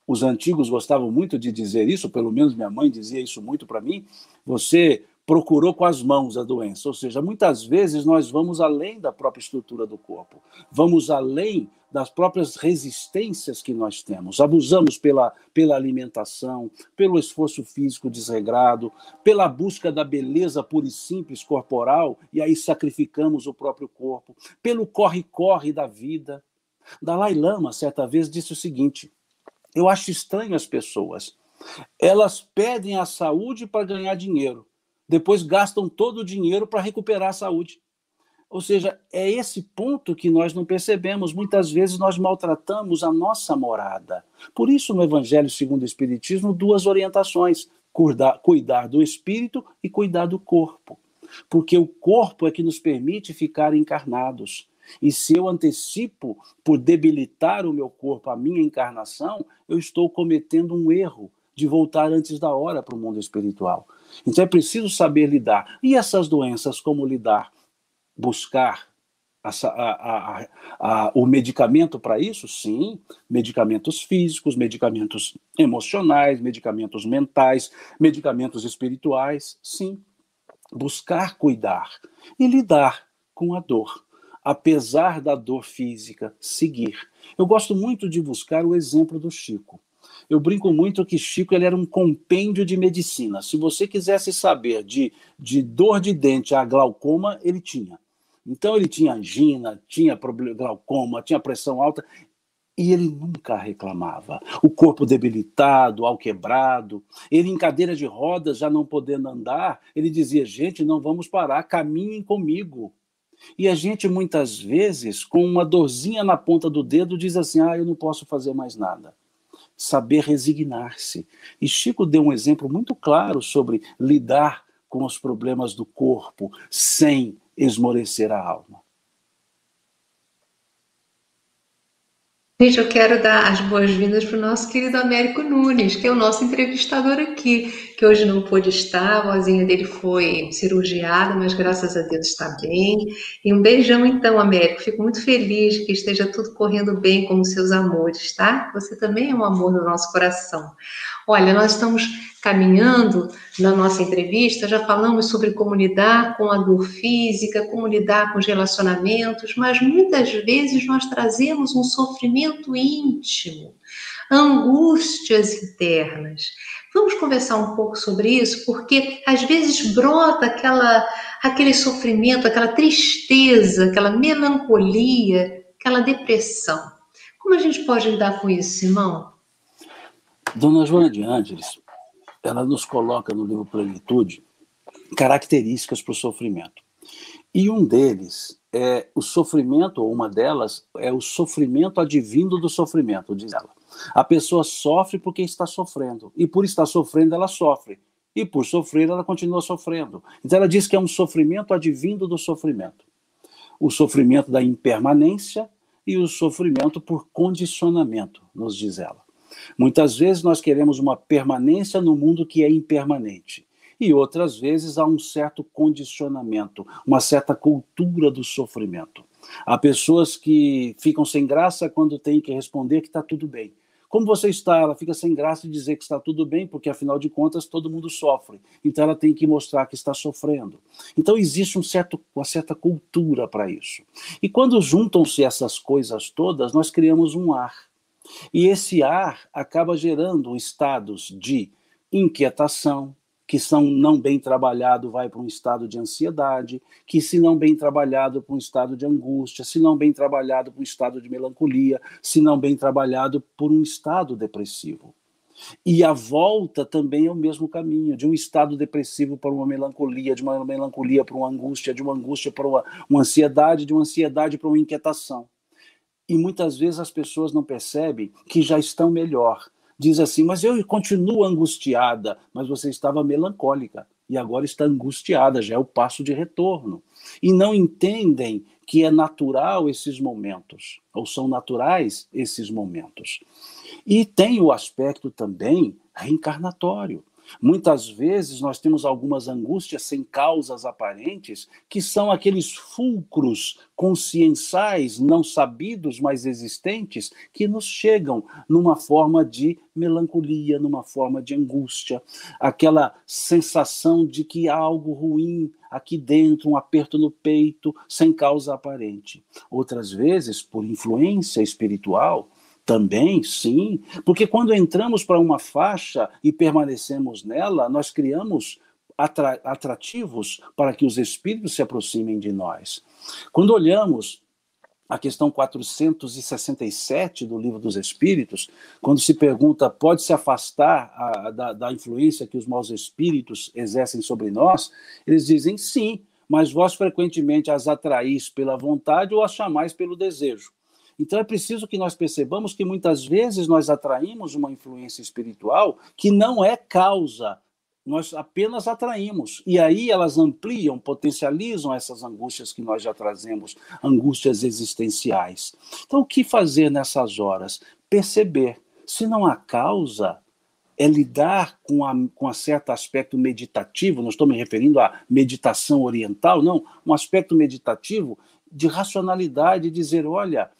os antigos gostavam muito de dizer isso, pelo menos minha mãe dizia isso muito para mim, você procurou com as mãos a doença. Ou seja, muitas vezes nós vamos além da própria estrutura do corpo, vamos além das próprias resistências que nós temos. Abusamos pela alimentação, pelo esforço físico desregrado, pela busca da beleza pura e simples corporal, e aí sacrificamos o próprio corpo, pelo corre-corre da vida. Dalai Lama, certa vez, disse o seguinte: eu acho estranho as pessoas. Elas pedem a saúde para ganhar dinheiro, depois gastam todo o dinheiro para recuperar a saúde. Ou seja, é esse ponto que nós não percebemos. Muitas vezes nós maltratamos a nossa morada. Por isso, no Evangelho segundo o Espiritismo, duas orientações: cuidar do espírito e cuidar do corpo. Porque o corpo é que nos permite ficar encarnados. E se eu antecipo por debilitar o meu corpo, a minha encarnação, eu estou cometendo um erro de voltar antes da hora para o mundo espiritual. Então é preciso saber lidar. E essas doenças, como lidar? Buscar o medicamento para isso? Sim, medicamentos físicos, medicamentos emocionais, medicamentos mentais, medicamentos espirituais, sim. Buscar cuidar e lidar com a dor. Apesar da dor física, seguir. Eu gosto muito de buscar o exemplo do Chico. Eu brinco muito que Chico ele era um compêndio de medicina. Se você quisesse saber de dor de dente a glaucoma, ele tinha. Então ele tinha angina, tinha glaucoma, tinha pressão alta, e ele nunca reclamava. O corpo debilitado, alquebrado, ele em cadeira de rodas, já não podendo andar, ele dizia: gente, não vamos parar, caminhem comigo. E a gente, muitas vezes, com uma dorzinha na ponta do dedo, diz assim: eu não posso fazer mais nada. Saber resignar-se. E Chico deu um exemplo muito claro sobre lidar com os problemas do corpo sem esmorecer a alma. Gente, eu quero dar as boas-vindas para o nosso querido Américo Nunes, que é o nosso entrevistador aqui, que hoje não pôde estar, a vozinha dele foi cirurgiada, mas graças a Deus está bem. E um beijão então, Américo, fico muito feliz que esteja tudo correndo bem como seus amores, tá? Você também é um amor no nosso coração. Olha, nós estamos caminhando na nossa entrevista, já falamos sobre como lidar com a dor física, como lidar com os relacionamentos, mas muitas vezes nós trazemos um sofrimento íntimo, angústias internas. Vamos conversar um pouco sobre isso, porque às vezes brota aquele sofrimento, aquela tristeza, aquela melancolia, aquela depressão. Como a gente pode lidar com isso, Simão? Dona Joana de Ângeles, ela nos coloca no livro Plenitude características para o sofrimento. E um deles é o sofrimento, ou uma delas, é o sofrimento advindo do sofrimento, diz ela. A pessoa sofre porque está sofrendo, e por estar sofrendo ela sofre, e por sofrer ela continua sofrendo. Então ela diz que é um sofrimento advindo do sofrimento. O sofrimento da impermanência e o sofrimento por condicionamento, nos diz ela. Muitas vezes nós queremos uma permanência no mundo que é impermanente. E outras vezes há um certo condicionamento, uma certa cultura do sofrimento. Há pessoas que ficam sem graça quando têm que responder que está tudo bem. Como você está? Ela fica sem graça de dizer que está tudo bem, porque afinal de contas todo mundo sofre. Então ela tem que mostrar que está sofrendo. Então existe uma certa cultura para isso. E quando juntam-se essas coisas todas, nós criamos um ar. E esse ar acaba gerando estados de inquietação, que se não bem trabalhado vai para um estado de ansiedade, que se não bem trabalhado para um estado de angústia, se não bem trabalhado para um estado de melancolia, se não bem trabalhado por um estado depressivo. E a volta também é o mesmo caminho, de um estado depressivo para uma melancolia, de uma melancolia para uma angústia, de uma angústia para uma ansiedade, de uma ansiedade para uma inquietação. E muitas vezes as pessoas não percebem que já estão melhor. Diz assim: mas eu continuo angustiada, mas você estava melancólica e agora está angustiada, já é o passo de retorno. E não entendem que é natural esses momentos, ou são naturais esses momentos. E tem o aspecto também reencarnatório. Muitas vezes nós temos algumas angústias sem causas aparentes, que são aqueles fulcros conscienciais, não sabidos, mas existentes, que nos chegam numa forma de melancolia, numa forma de angústia, aquela sensação de que há algo ruim aqui dentro, um aperto no peito, sem causa aparente. Outras vezes, por influência espiritual, também, sim, porque quando entramos para uma faixa e permanecemos nela, nós criamos atrativos para que os espíritos se aproximem de nós. Quando olhamos a questão 467 do Livro dos Espíritos, quando se pergunta, pode se afastar da influência que os maus espíritos exercem sobre nós, eles dizem sim, mas vós frequentemente as atraís pela vontade ou as chamais pelo desejo. Então é preciso que nós percebamos que muitas vezes nós atraímos uma influência espiritual que não é causa, nós apenas atraímos. E aí elas ampliam, potencializam essas angústias que nós já trazemos, angústias existenciais. Então o que fazer nessas horas? Perceber. Se não há causa, é lidar com um certo aspecto meditativo, não estou me referindo à meditação oriental, não, um aspecto meditativo de racionalidade, dizer, olha,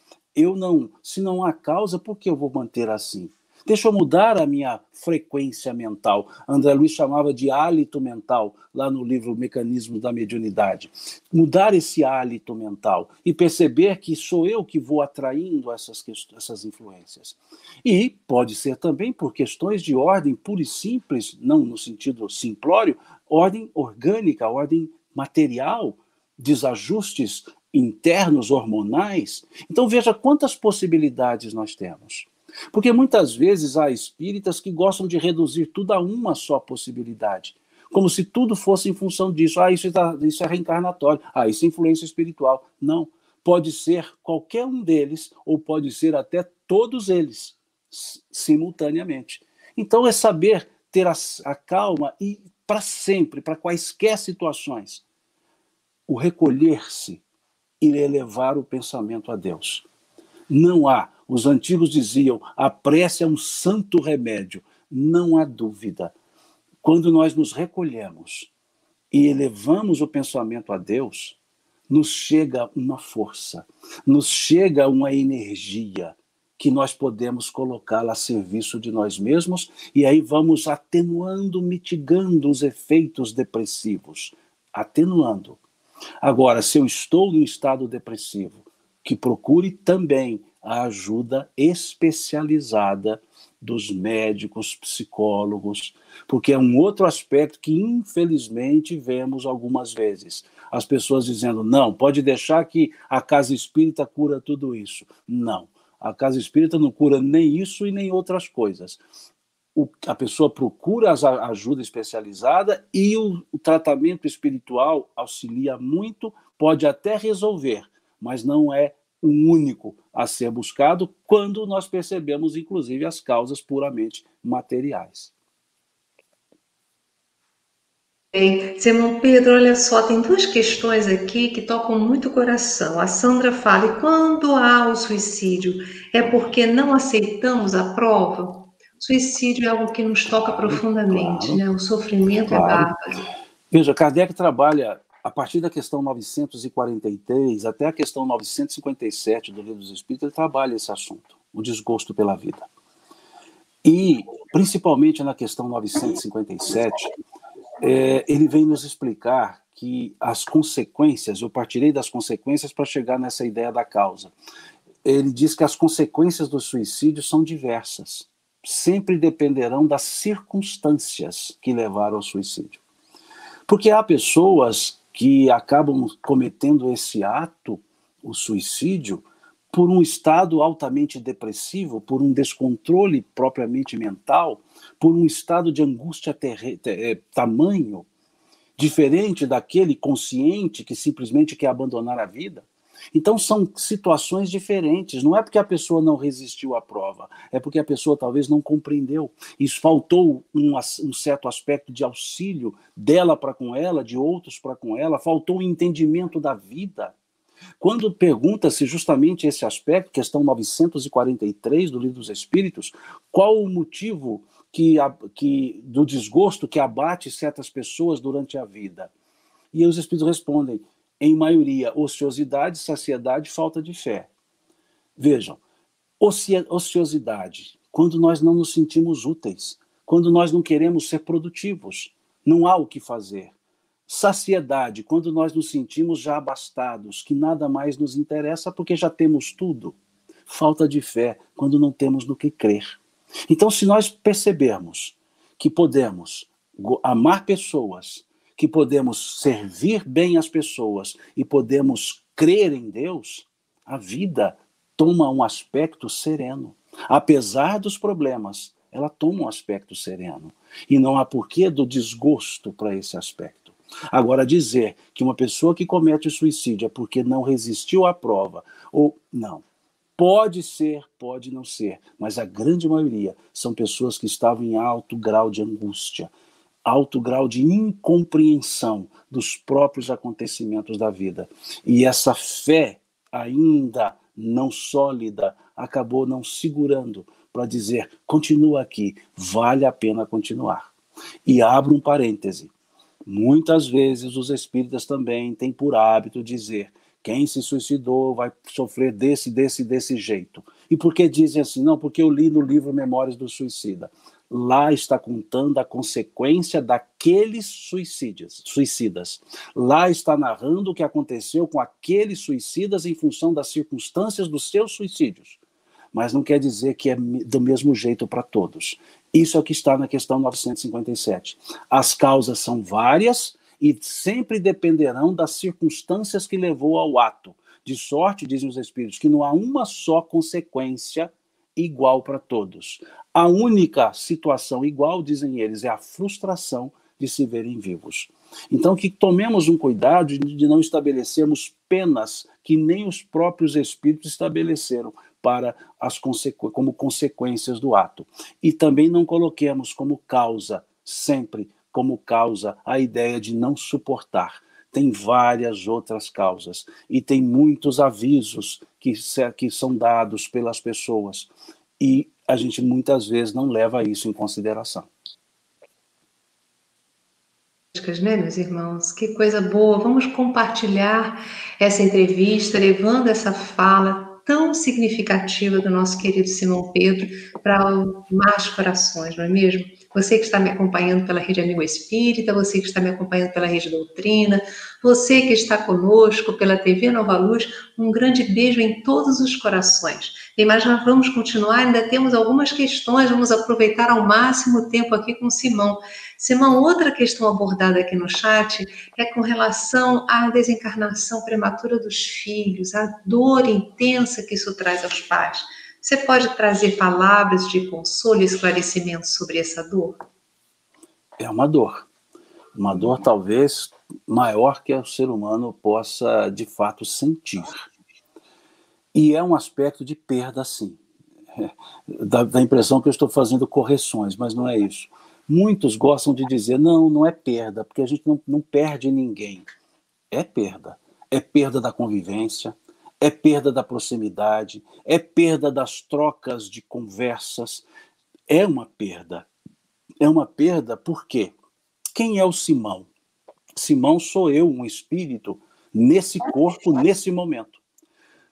se não há causa, por que eu vou manter assim? Deixa eu mudar a minha frequência mental. André Luiz chamava de hálito mental, lá no livro Mecanismos da Mediunidade. Mudar esse hálito mental e perceber que sou eu que vou atraindo essas influências. E pode ser também por questões de ordem pura e simples, não no sentido simplório, ordem orgânica, ordem material, desajustes internos, hormonais. Então veja quantas possibilidades nós temos. Porque muitas vezes há espíritas que gostam de reduzir tudo a uma só possibilidade, como se tudo fosse em função disso. Isso é reencarnatório, isso é influência espiritual. Não, pode ser qualquer um deles, ou pode ser até todos eles, simultaneamente. Então é saber ter a calma e para sempre, para quaisquer situações, o recolher-se e elevar o pensamento a Deus. Não há, os antigos diziam, a prece é um santo remédio. Não há dúvida. Quando nós nos recolhemos e elevamos o pensamento a Deus, nos chega uma força, nos chega uma energia que nós podemos colocá-la a serviço de nós mesmos, e aí vamos atenuando, mitigando os efeitos depressivos. Atenuando. Agora, se eu estou num estado depressivo, que procure também a ajuda especializada dos médicos, psicólogos, porque é um outro aspecto que, infelizmente, vemos algumas vezes. As pessoas dizendo, não, pode deixar que a casa espírita cura tudo isso. Não, a casa espírita não cura nem isso e nem outras coisas. A pessoa procura a ajuda especializada e o tratamento espiritual auxilia muito, pode até resolver, mas não é o único a ser buscado quando nós percebemos, inclusive, as causas puramente materiais. Simão Pedro, olha só, tem duas questões aqui que tocam muito o coração. A Sandra fala, e quando há o suicídio, é porque não aceitamos a prova? Suicídio é algo que nos toca profundamente, claro, né? O sofrimento é bárbaro. Veja, Kardec trabalha a partir da questão 943 até a questão 957 do Livro dos Espíritos, ele trabalha esse assunto, o desgosto pela vida. E, principalmente na questão 957, ele vem nos explicar que as consequências, eu partirei das consequências para chegar nessa ideia da causa. Ele diz que as consequências do suicídio são diversas, sempre dependerão das circunstâncias que levaram ao suicídio. Porque há pessoas que acabam cometendo esse ato, o suicídio, por um estado altamente depressivo, por um descontrole propriamente mental, por um estado de angústia tamanho, diferente daquele consciente que simplesmente quer abandonar a vida. Então são situações diferentes, não é porque a pessoa não resistiu à prova, é porque a pessoa talvez não compreendeu. Isso faltou um certo aspecto de auxílio dela para com ela, de outros para com ela, faltou um entendimento da vida. Quando pergunta-se justamente esse aspecto, questão 943 do Livro dos Espíritos, qual o motivo do desgosto que abate certas pessoas durante a vida? E os espíritos respondem, em maioria, ociosidade, saciedade, falta de fé. Vejam, ociosidade, quando nós não nos sentimos úteis, quando nós não queremos ser produtivos, não há o que fazer. Saciedade, quando nós nos sentimos já abastados, que nada mais nos interessa porque já temos tudo. Falta de fé, quando não temos no que crer. Então, se nós percebermos que podemos amar pessoas, que podemos servir bem as pessoas e podemos crer em Deus, a vida toma um aspecto sereno. Apesar dos problemas, ela toma um aspecto sereno. E não há porquê do desgosto para esse aspecto. Agora, dizer que uma pessoa que comete suicídio é porque não resistiu à prova, ou não. Pode ser, pode não ser, mas a grande maioria são pessoas que estavam em alto grau de angústia, alto grau de incompreensão dos próprios acontecimentos da vida. E essa fé ainda não sólida acabou não segurando para dizer, continua aqui, vale a pena continuar. E abro um parêntese. Muitas vezes os espíritas também têm por hábito dizer, quem se suicidou vai sofrer desse jeito. E por que dizem assim? Não, porque eu li no livro Memórias do Suicida. Lá está contando a consequência daqueles suicidas. Lá está narrando o que aconteceu com aqueles suicidas em função das circunstâncias dos seus suicídios. Mas não quer dizer que é do mesmo jeito para todos. Isso é o que está na questão 957. As causas são várias e sempre dependerão das circunstâncias que levou ao ato. De sorte, dizem os espíritos, que não há uma só consequência igual para todos. A única situação igual, dizem eles, é a frustração de se verem vivos. Então, que tomemos um cuidado de não estabelecermos penas que nem os próprios espíritos estabeleceram para como consequências do ato. E também não coloquemos como causa, sempre como causa, a ideia de não suportar. Tem várias outras causas e tem muitos avisos que são dados pelas pessoas e a gente muitas vezes não leva isso em consideração. Né, meus irmãos? Que coisa boa! Vamos compartilhar essa entrevista, levando essa fala tão significativa do nosso querido Simão Pedro para mais corações, não é mesmo? Você que está me acompanhando pela Rede Amigo Espírita, você que está me acompanhando pela Rede Doutrina, você que está conosco pela TV Nova Luz, um grande beijo em todos os corações. E mas nós vamos continuar, ainda temos algumas questões, vamos aproveitar ao máximo o tempo aqui com o Simão. Simão, outra questão abordada aqui no chat é com relação à desencarnação prematura dos filhos, a dor intensa que isso traz aos pais. Você pode trazer palavras de consolo e esclarecimento sobre essa dor? É uma dor talvez maior que o ser humano possa de fato sentir. E é um aspecto de perda, sim. Dá a impressão que eu estou fazendo correções, mas não é isso. Muitos gostam de dizer, não é perda, porque a gente não perde ninguém. É perda. É perda da convivência, é perda da proximidade, é perda das trocas de conversas. É uma perda. É uma perda por quê? Quem é o Simão? Simão sou eu, um espírito, nesse corpo, nesse momento.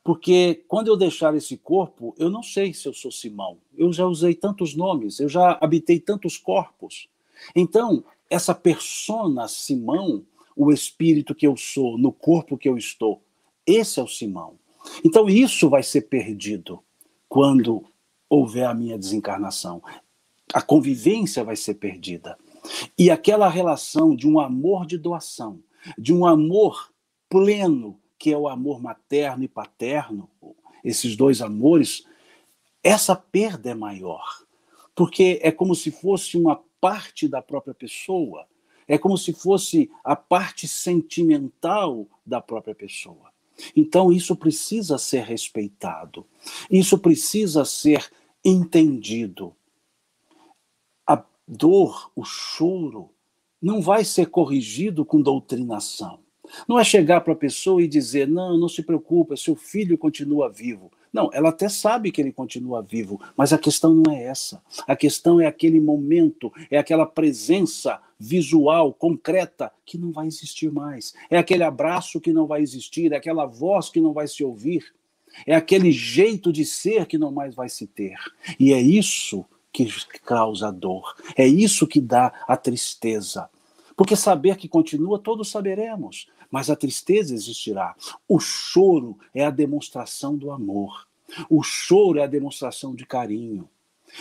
Porque quando eu deixar esse corpo, eu não sei se eu sou Simão. Eu já usei tantos nomes, eu já habitei tantos corpos. Então, essa persona Simão, o espírito que eu sou, no corpo que eu estou, esse é o Simão. Então, isso vai ser perdido quando houver a minha desencarnação. A convivência vai ser perdida. E aquela relação de um amor de doação, de um amor pleno, que é o amor materno e paterno, esses dois amores, essa perda é maior. Porque é como se fosse uma parte da própria pessoa, é como se fosse a parte sentimental da própria pessoa. Então isso precisa ser respeitado, isso precisa ser entendido. A dor, o choro, não vai ser corrigido com doutrinação. Não é chegar para a pessoa e dizer, não se preocupe, seu filho continua vivo. Não, ela até sabe que ele continua vivo, mas a questão não é essa. A questão é aquele momento, é aquela presença visual, concreta, que não vai existir mais. É aquele abraço que não vai existir, é aquela voz que não vai se ouvir, é aquele jeito de ser que não mais vai se ter. E é isso que causa dor, é isso que dá a tristeza. Porque saber que continua, todos saberemos, mas a tristeza existirá. O choro é a demonstração do amor. O choro é a demonstração de carinho.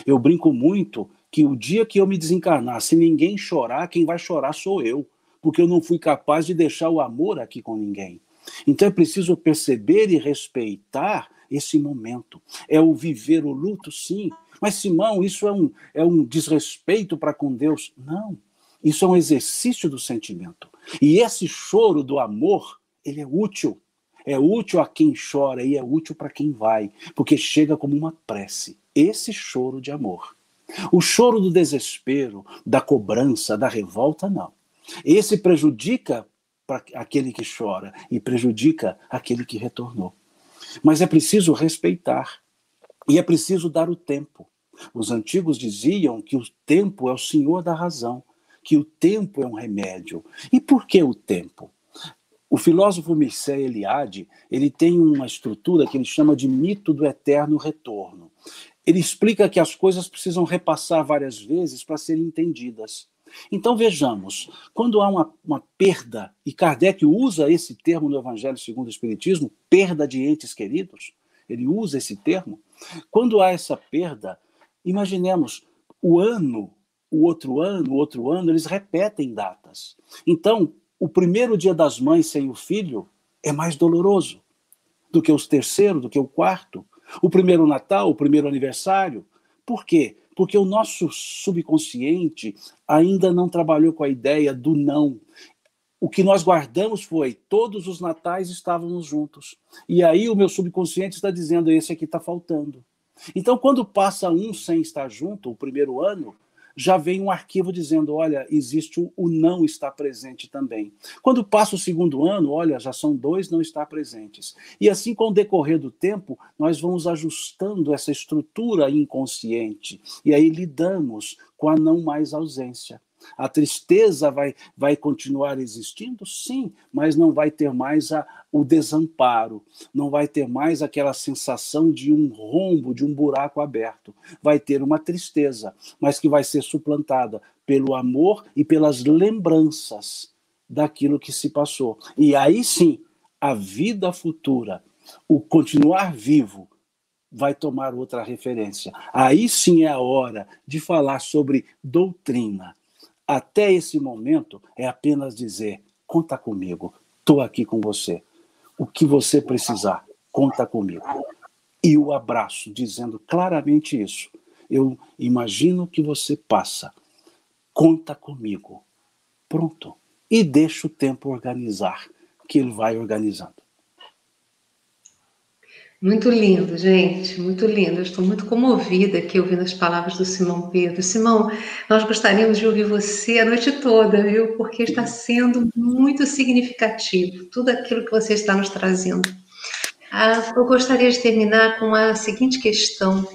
Eu brinco muito que o dia que eu me desencarnar, se ninguém chorar, quem vai chorar sou eu, porque eu não fui capaz de deixar o amor aqui com ninguém. Então é preciso perceber e respeitar esse momento. É o viver o luto, sim. Mas, Simão, isso é um desrespeito para com Deus? Não. Isso é um exercício do sentimento. E esse choro do amor, ele é útil. É útil a quem chora e é útil para quem vai, porque chega como uma prece. Esse choro de amor. O choro do desespero, da cobrança, da revolta, não. Esse prejudica aquele que chora e prejudica aquele que retornou. Mas é preciso respeitar e é preciso dar o tempo. Os antigos diziam que o tempo é o senhor da razão, que o tempo é um remédio. E por que o tempo? O filósofo Mircea Eliade, ele tem uma estrutura que ele chama de mito do eterno retorno. Ele explica que as coisas precisam repassar várias vezes para serem entendidas. Então vejamos, quando há uma perda, e Kardec usa esse termo no Evangelho segundo o Espiritismo, perda de entes queridos, ele usa esse termo. Quando há essa perda, imaginemos o outro ano, eles repetem datas. Então, o primeiro dia das mães sem o filho é mais doloroso do que os terceiros, do que o quarto. O primeiro Natal, o primeiro aniversário. Por quê? Porque o nosso subconsciente ainda não trabalhou com a ideia do não. O que nós guardamos foi, todos os natais estávamos juntos. E aí o meu subconsciente está dizendo, esse aqui está faltando. Então, quando passa um sem estar junto, o primeiro ano, já vem um arquivo dizendo, olha, existe o não estar presente também. Quando passa o segundo ano, olha, já são 2 não estar presentes. E assim, com o decorrer do tempo, nós vamos ajustando essa estrutura inconsciente. E aí lidamos com a não mais ausência. A tristeza vai continuar existindo? Sim, mas não vai ter mais o desamparo, não vai ter mais aquela sensação de um rombo, de um buraco aberto. Vai ter uma tristeza, mas que vai ser suplantada pelo amor e pelas lembranças daquilo que se passou. E aí sim, a vida futura, o continuar vivo, vai tomar outra referência. Aí sim é a hora de falar sobre doutrina. Até esse momento é apenas dizer, conta comigo, estou aqui com você. O que você precisar, conta comigo. E o abraço, dizendo claramente isso. Eu imagino que você passa. Conta comigo. Pronto. E deixa o tempo organizar, que ele vai organizando. Muito lindo, gente, muito lindo. Eu estou muito comovida aqui ouvindo as palavras do Simão Pedro. Simão, nós gostaríamos de ouvir você a noite toda, viu? Porque está sendo muito significativo tudo aquilo que você está nos trazendo. Eu gostaria de terminar com a seguinte questão: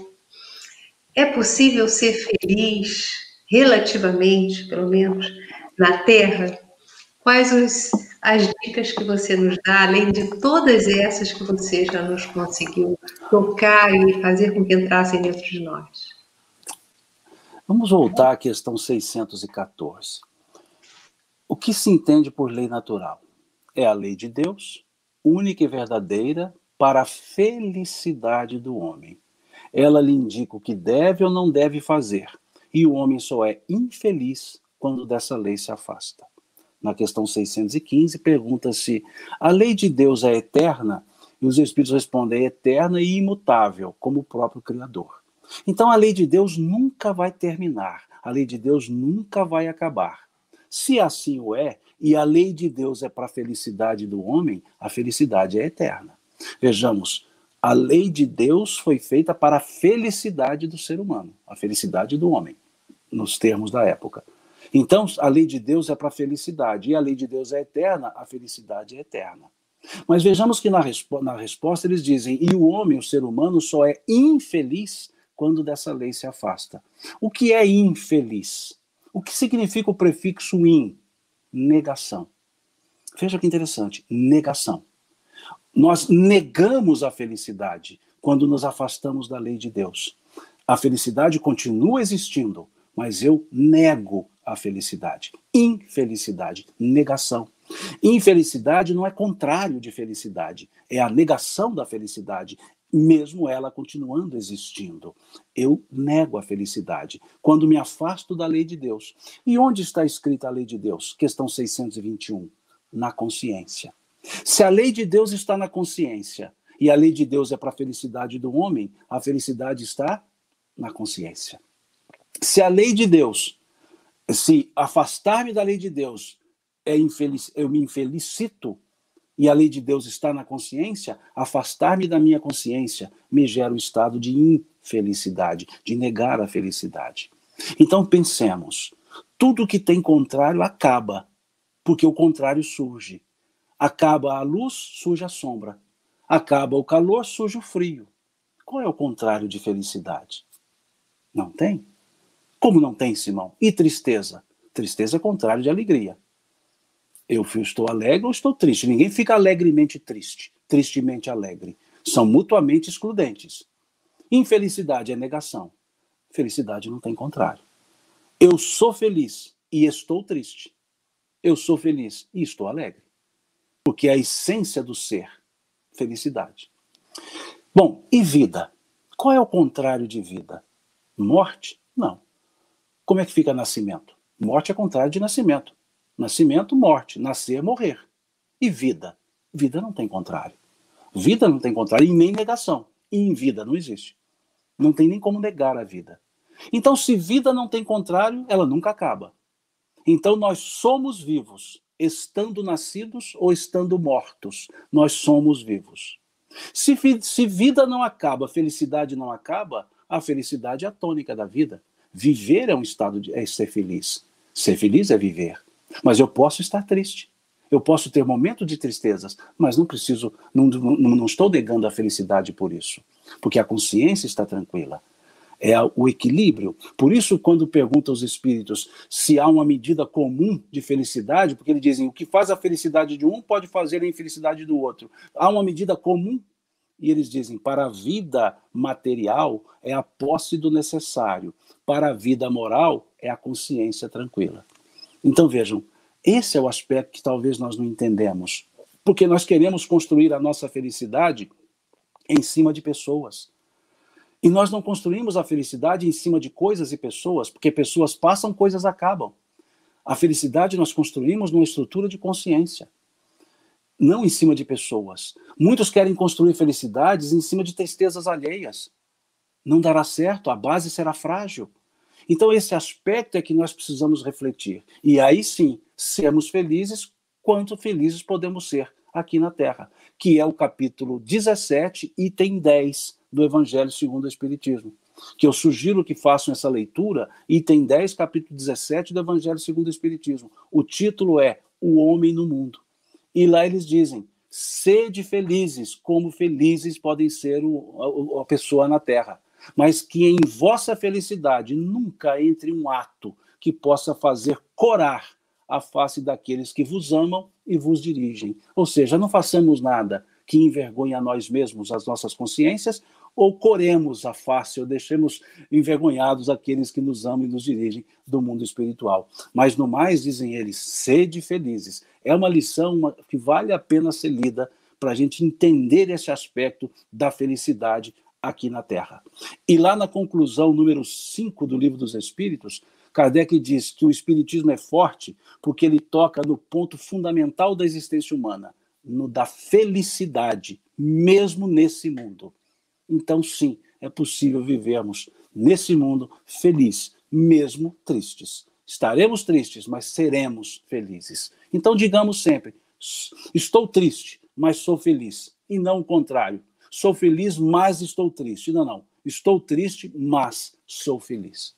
é possível ser feliz, relativamente, pelo menos, na Terra? Quais as dicas que você nos dá, além de todas essas que você já nos conseguiu tocar e fazer com que entrassem dentro de nós? Vamos voltar à questão 614. O que se entende por lei natural? É a lei de Deus, única e verdadeira para a felicidade do homem. Ela lhe indica o que deve ou não deve fazer, e o homem só é infeliz quando dessa lei se afasta. Na questão 615, pergunta-se, a lei de Deus é eterna? E os Espíritos respondem, é eterna e imutável, como o próprio Criador. Então a lei de Deus nunca vai terminar, a lei de Deus nunca vai acabar. Se assim o é, e a lei de Deus é para a felicidade do homem, a felicidade é eterna. Vejamos, a lei de Deus foi feita para a felicidade do ser humano, a felicidade do homem, nos termos da época. Então, a lei de Deus é para a felicidade, e a lei de Deus é eterna, a felicidade é eterna. Mas vejamos que na resposta eles dizem, e o homem, o ser humano, só é infeliz quando dessa lei se afasta. O que é infeliz? O que significa o prefixo in? Negação. Veja que interessante, negação. Nós negamos a felicidade quando nos afastamos da lei de Deus. A felicidade continua existindo, mas eu nego a felicidade. Infelicidade, negação. Infelicidade não é contrário de felicidade, é a negação da felicidade, mesmo ela continuando existindo. Eu nego a felicidade quando me afasto da lei de Deus. E onde está escrita a lei de Deus? Questão 621. Na consciência. Se a lei de Deus está na consciência, e a lei de Deus é para a felicidade do homem, a felicidade está na consciência. Se a lei de Deus, se afastar-me da lei de Deus, eu me infelicito, e a lei de Deus está na consciência, afastar-me da minha consciência me gera o estado de infelicidade, de negar a felicidade. Então pensemos, tudo que tem contrário acaba, porque o contrário surge. Acaba a luz, surge a sombra. Acaba o calor, surge o frio. Qual é o contrário de felicidade? Não tem? Como não tem, Simão? E tristeza? Tristeza é contrário de alegria. Eu estou alegre ou estou triste? Ninguém fica alegremente triste, tristemente alegre. São mutuamente excludentes. Infelicidade é negação. Felicidade não tem contrário. Eu sou feliz e estou triste. Eu sou feliz e estou alegre. Porque é a essência do ser, felicidade. Bom, e vida? Qual é o contrário de vida? Morte? Não. Como é que fica nascimento? Morte é contrário de nascimento. Nascimento, morte. Nascer, morrer. E vida? Vida não tem contrário. Vida não tem contrário e nem negação. E em vida não existe. Não tem nem como negar a vida. Então, se vida não tem contrário, ela nunca acaba. Então, nós somos vivos, estando nascidos ou estando mortos. Nós somos vivos. Se vida não acaba, felicidade não acaba, a felicidade é a tônica da vida. Viver é um estado é ser feliz. Ser feliz é viver. Mas eu posso estar triste. Eu posso ter momentos de tristezas, mas não preciso, não estou negando a felicidade por isso. Porque a consciência está tranquila. É o equilíbrio. Por isso, quando perguntam aos espíritos se há uma medida comum de felicidade, porque eles dizem o que faz a felicidade de um pode fazer a infelicidade do outro. Há uma medida comum? E eles dizem, para a vida material é a posse do necessário. Para a vida moral é a consciência tranquila. Então vejam, esse é o aspecto que talvez nós não entendemos. Porque nós queremos construir a nossa felicidade em cima de pessoas. E nós não construímos a felicidade em cima de coisas e pessoas, porque pessoas passam, coisas acabam. A felicidade nós construímos numa estrutura de consciência, não em cima de pessoas. Muitos querem construir felicidades em cima de tristezas alheias. Não dará certo, a base será frágil. Então esse aspecto é que nós precisamos refletir. E aí sim, sermos felizes, quanto felizes podemos ser aqui na Terra, que é o capítulo 17, item 10 do Evangelho segundo o Espiritismo. Que eu sugiro que façam essa leitura, item 10, capítulo 17 do Evangelho segundo o Espiritismo. O título é O Homem no Mundo. E lá eles dizem, sede felizes, como felizes podem ser a pessoa na Terra. Mas que em vossa felicidade nunca entre um ato que possa fazer corar a face daqueles que vos amam e vos dirigem. Ou seja, não façamos nada que envergonhe a nós mesmos, as nossas consciências, ou coremos a face, ou deixemos envergonhados aqueles que nos amam e nos dirigem do mundo espiritual. Mas no mais, dizem eles, sede felizes. É uma lição que vale a pena ser lida para a gente entender esse aspecto da felicidade aqui na Terra. E lá na conclusão, número 5 do Livro dos Espíritos, Kardec diz que o Espiritismo é forte porque ele toca no ponto fundamental da existência humana, no da felicidade, mesmo nesse mundo. Então, sim, é possível vivermos nesse mundo feliz, mesmo tristes. Estaremos tristes, mas seremos felizes. Então, digamos sempre, estou triste, mas sou feliz. E não o contrário. Sou feliz, mas estou triste. Não, não. Estou triste, mas sou feliz.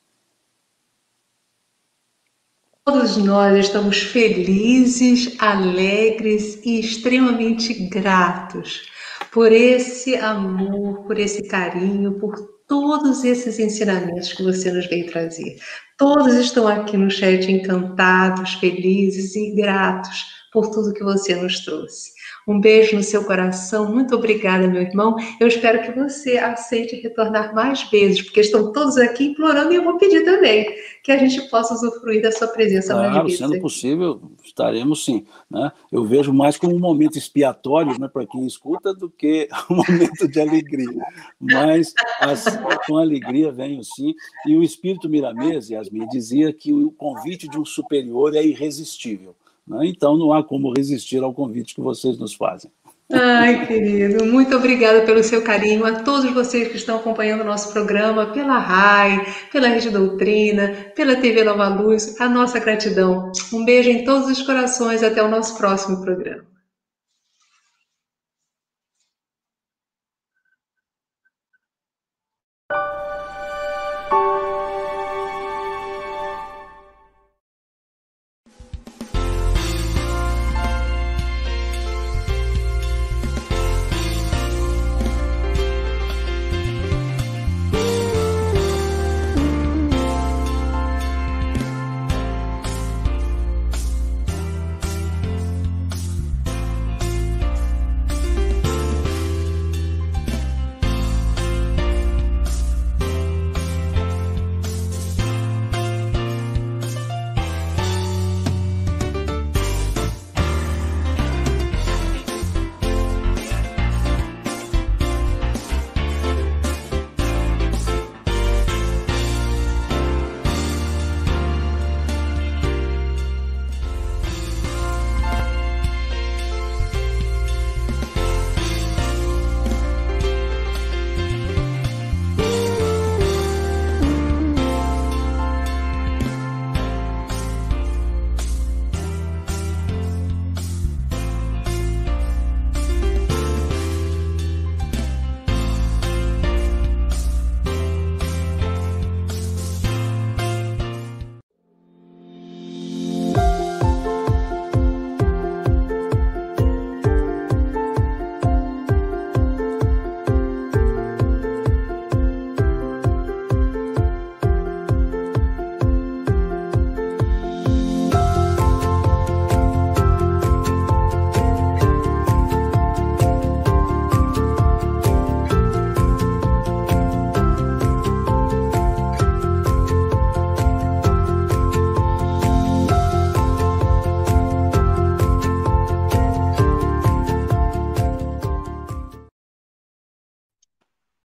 Todos nós estamos felizes, alegres e extremamente gratos por esse amor, por esse carinho, por todos esses ensinamentos que você nos veio trazer. Todos estão aqui no chat encantados, felizes e gratos por tudo que você nos trouxe. Um beijo no seu coração, muito obrigada, meu irmão. Eu espero que você aceite retornar mais vezes, porque estão todos aqui implorando e eu vou pedir também que a gente possa usufruir da sua presença mais Claro, vezes sendo aqui. possível, estaremos sim. Né? Eu vejo mais como um momento expiatório, né, para quem escuta do que um momento de alegria. Mas com alegria venho sim. E o espírito Miramês, Yasmin, dizia que o convite de um superior é irresistível. Né? Então não há como resistir ao convite que vocês nos fazem. Ai, querido, muito obrigada pelo seu carinho, a todos vocês que estão acompanhando o nosso programa, pela RAI, pela Rede Doutrina, pela TV Nova Luz, a nossa gratidão. Um beijo em todos os corações, até o nosso próximo programa.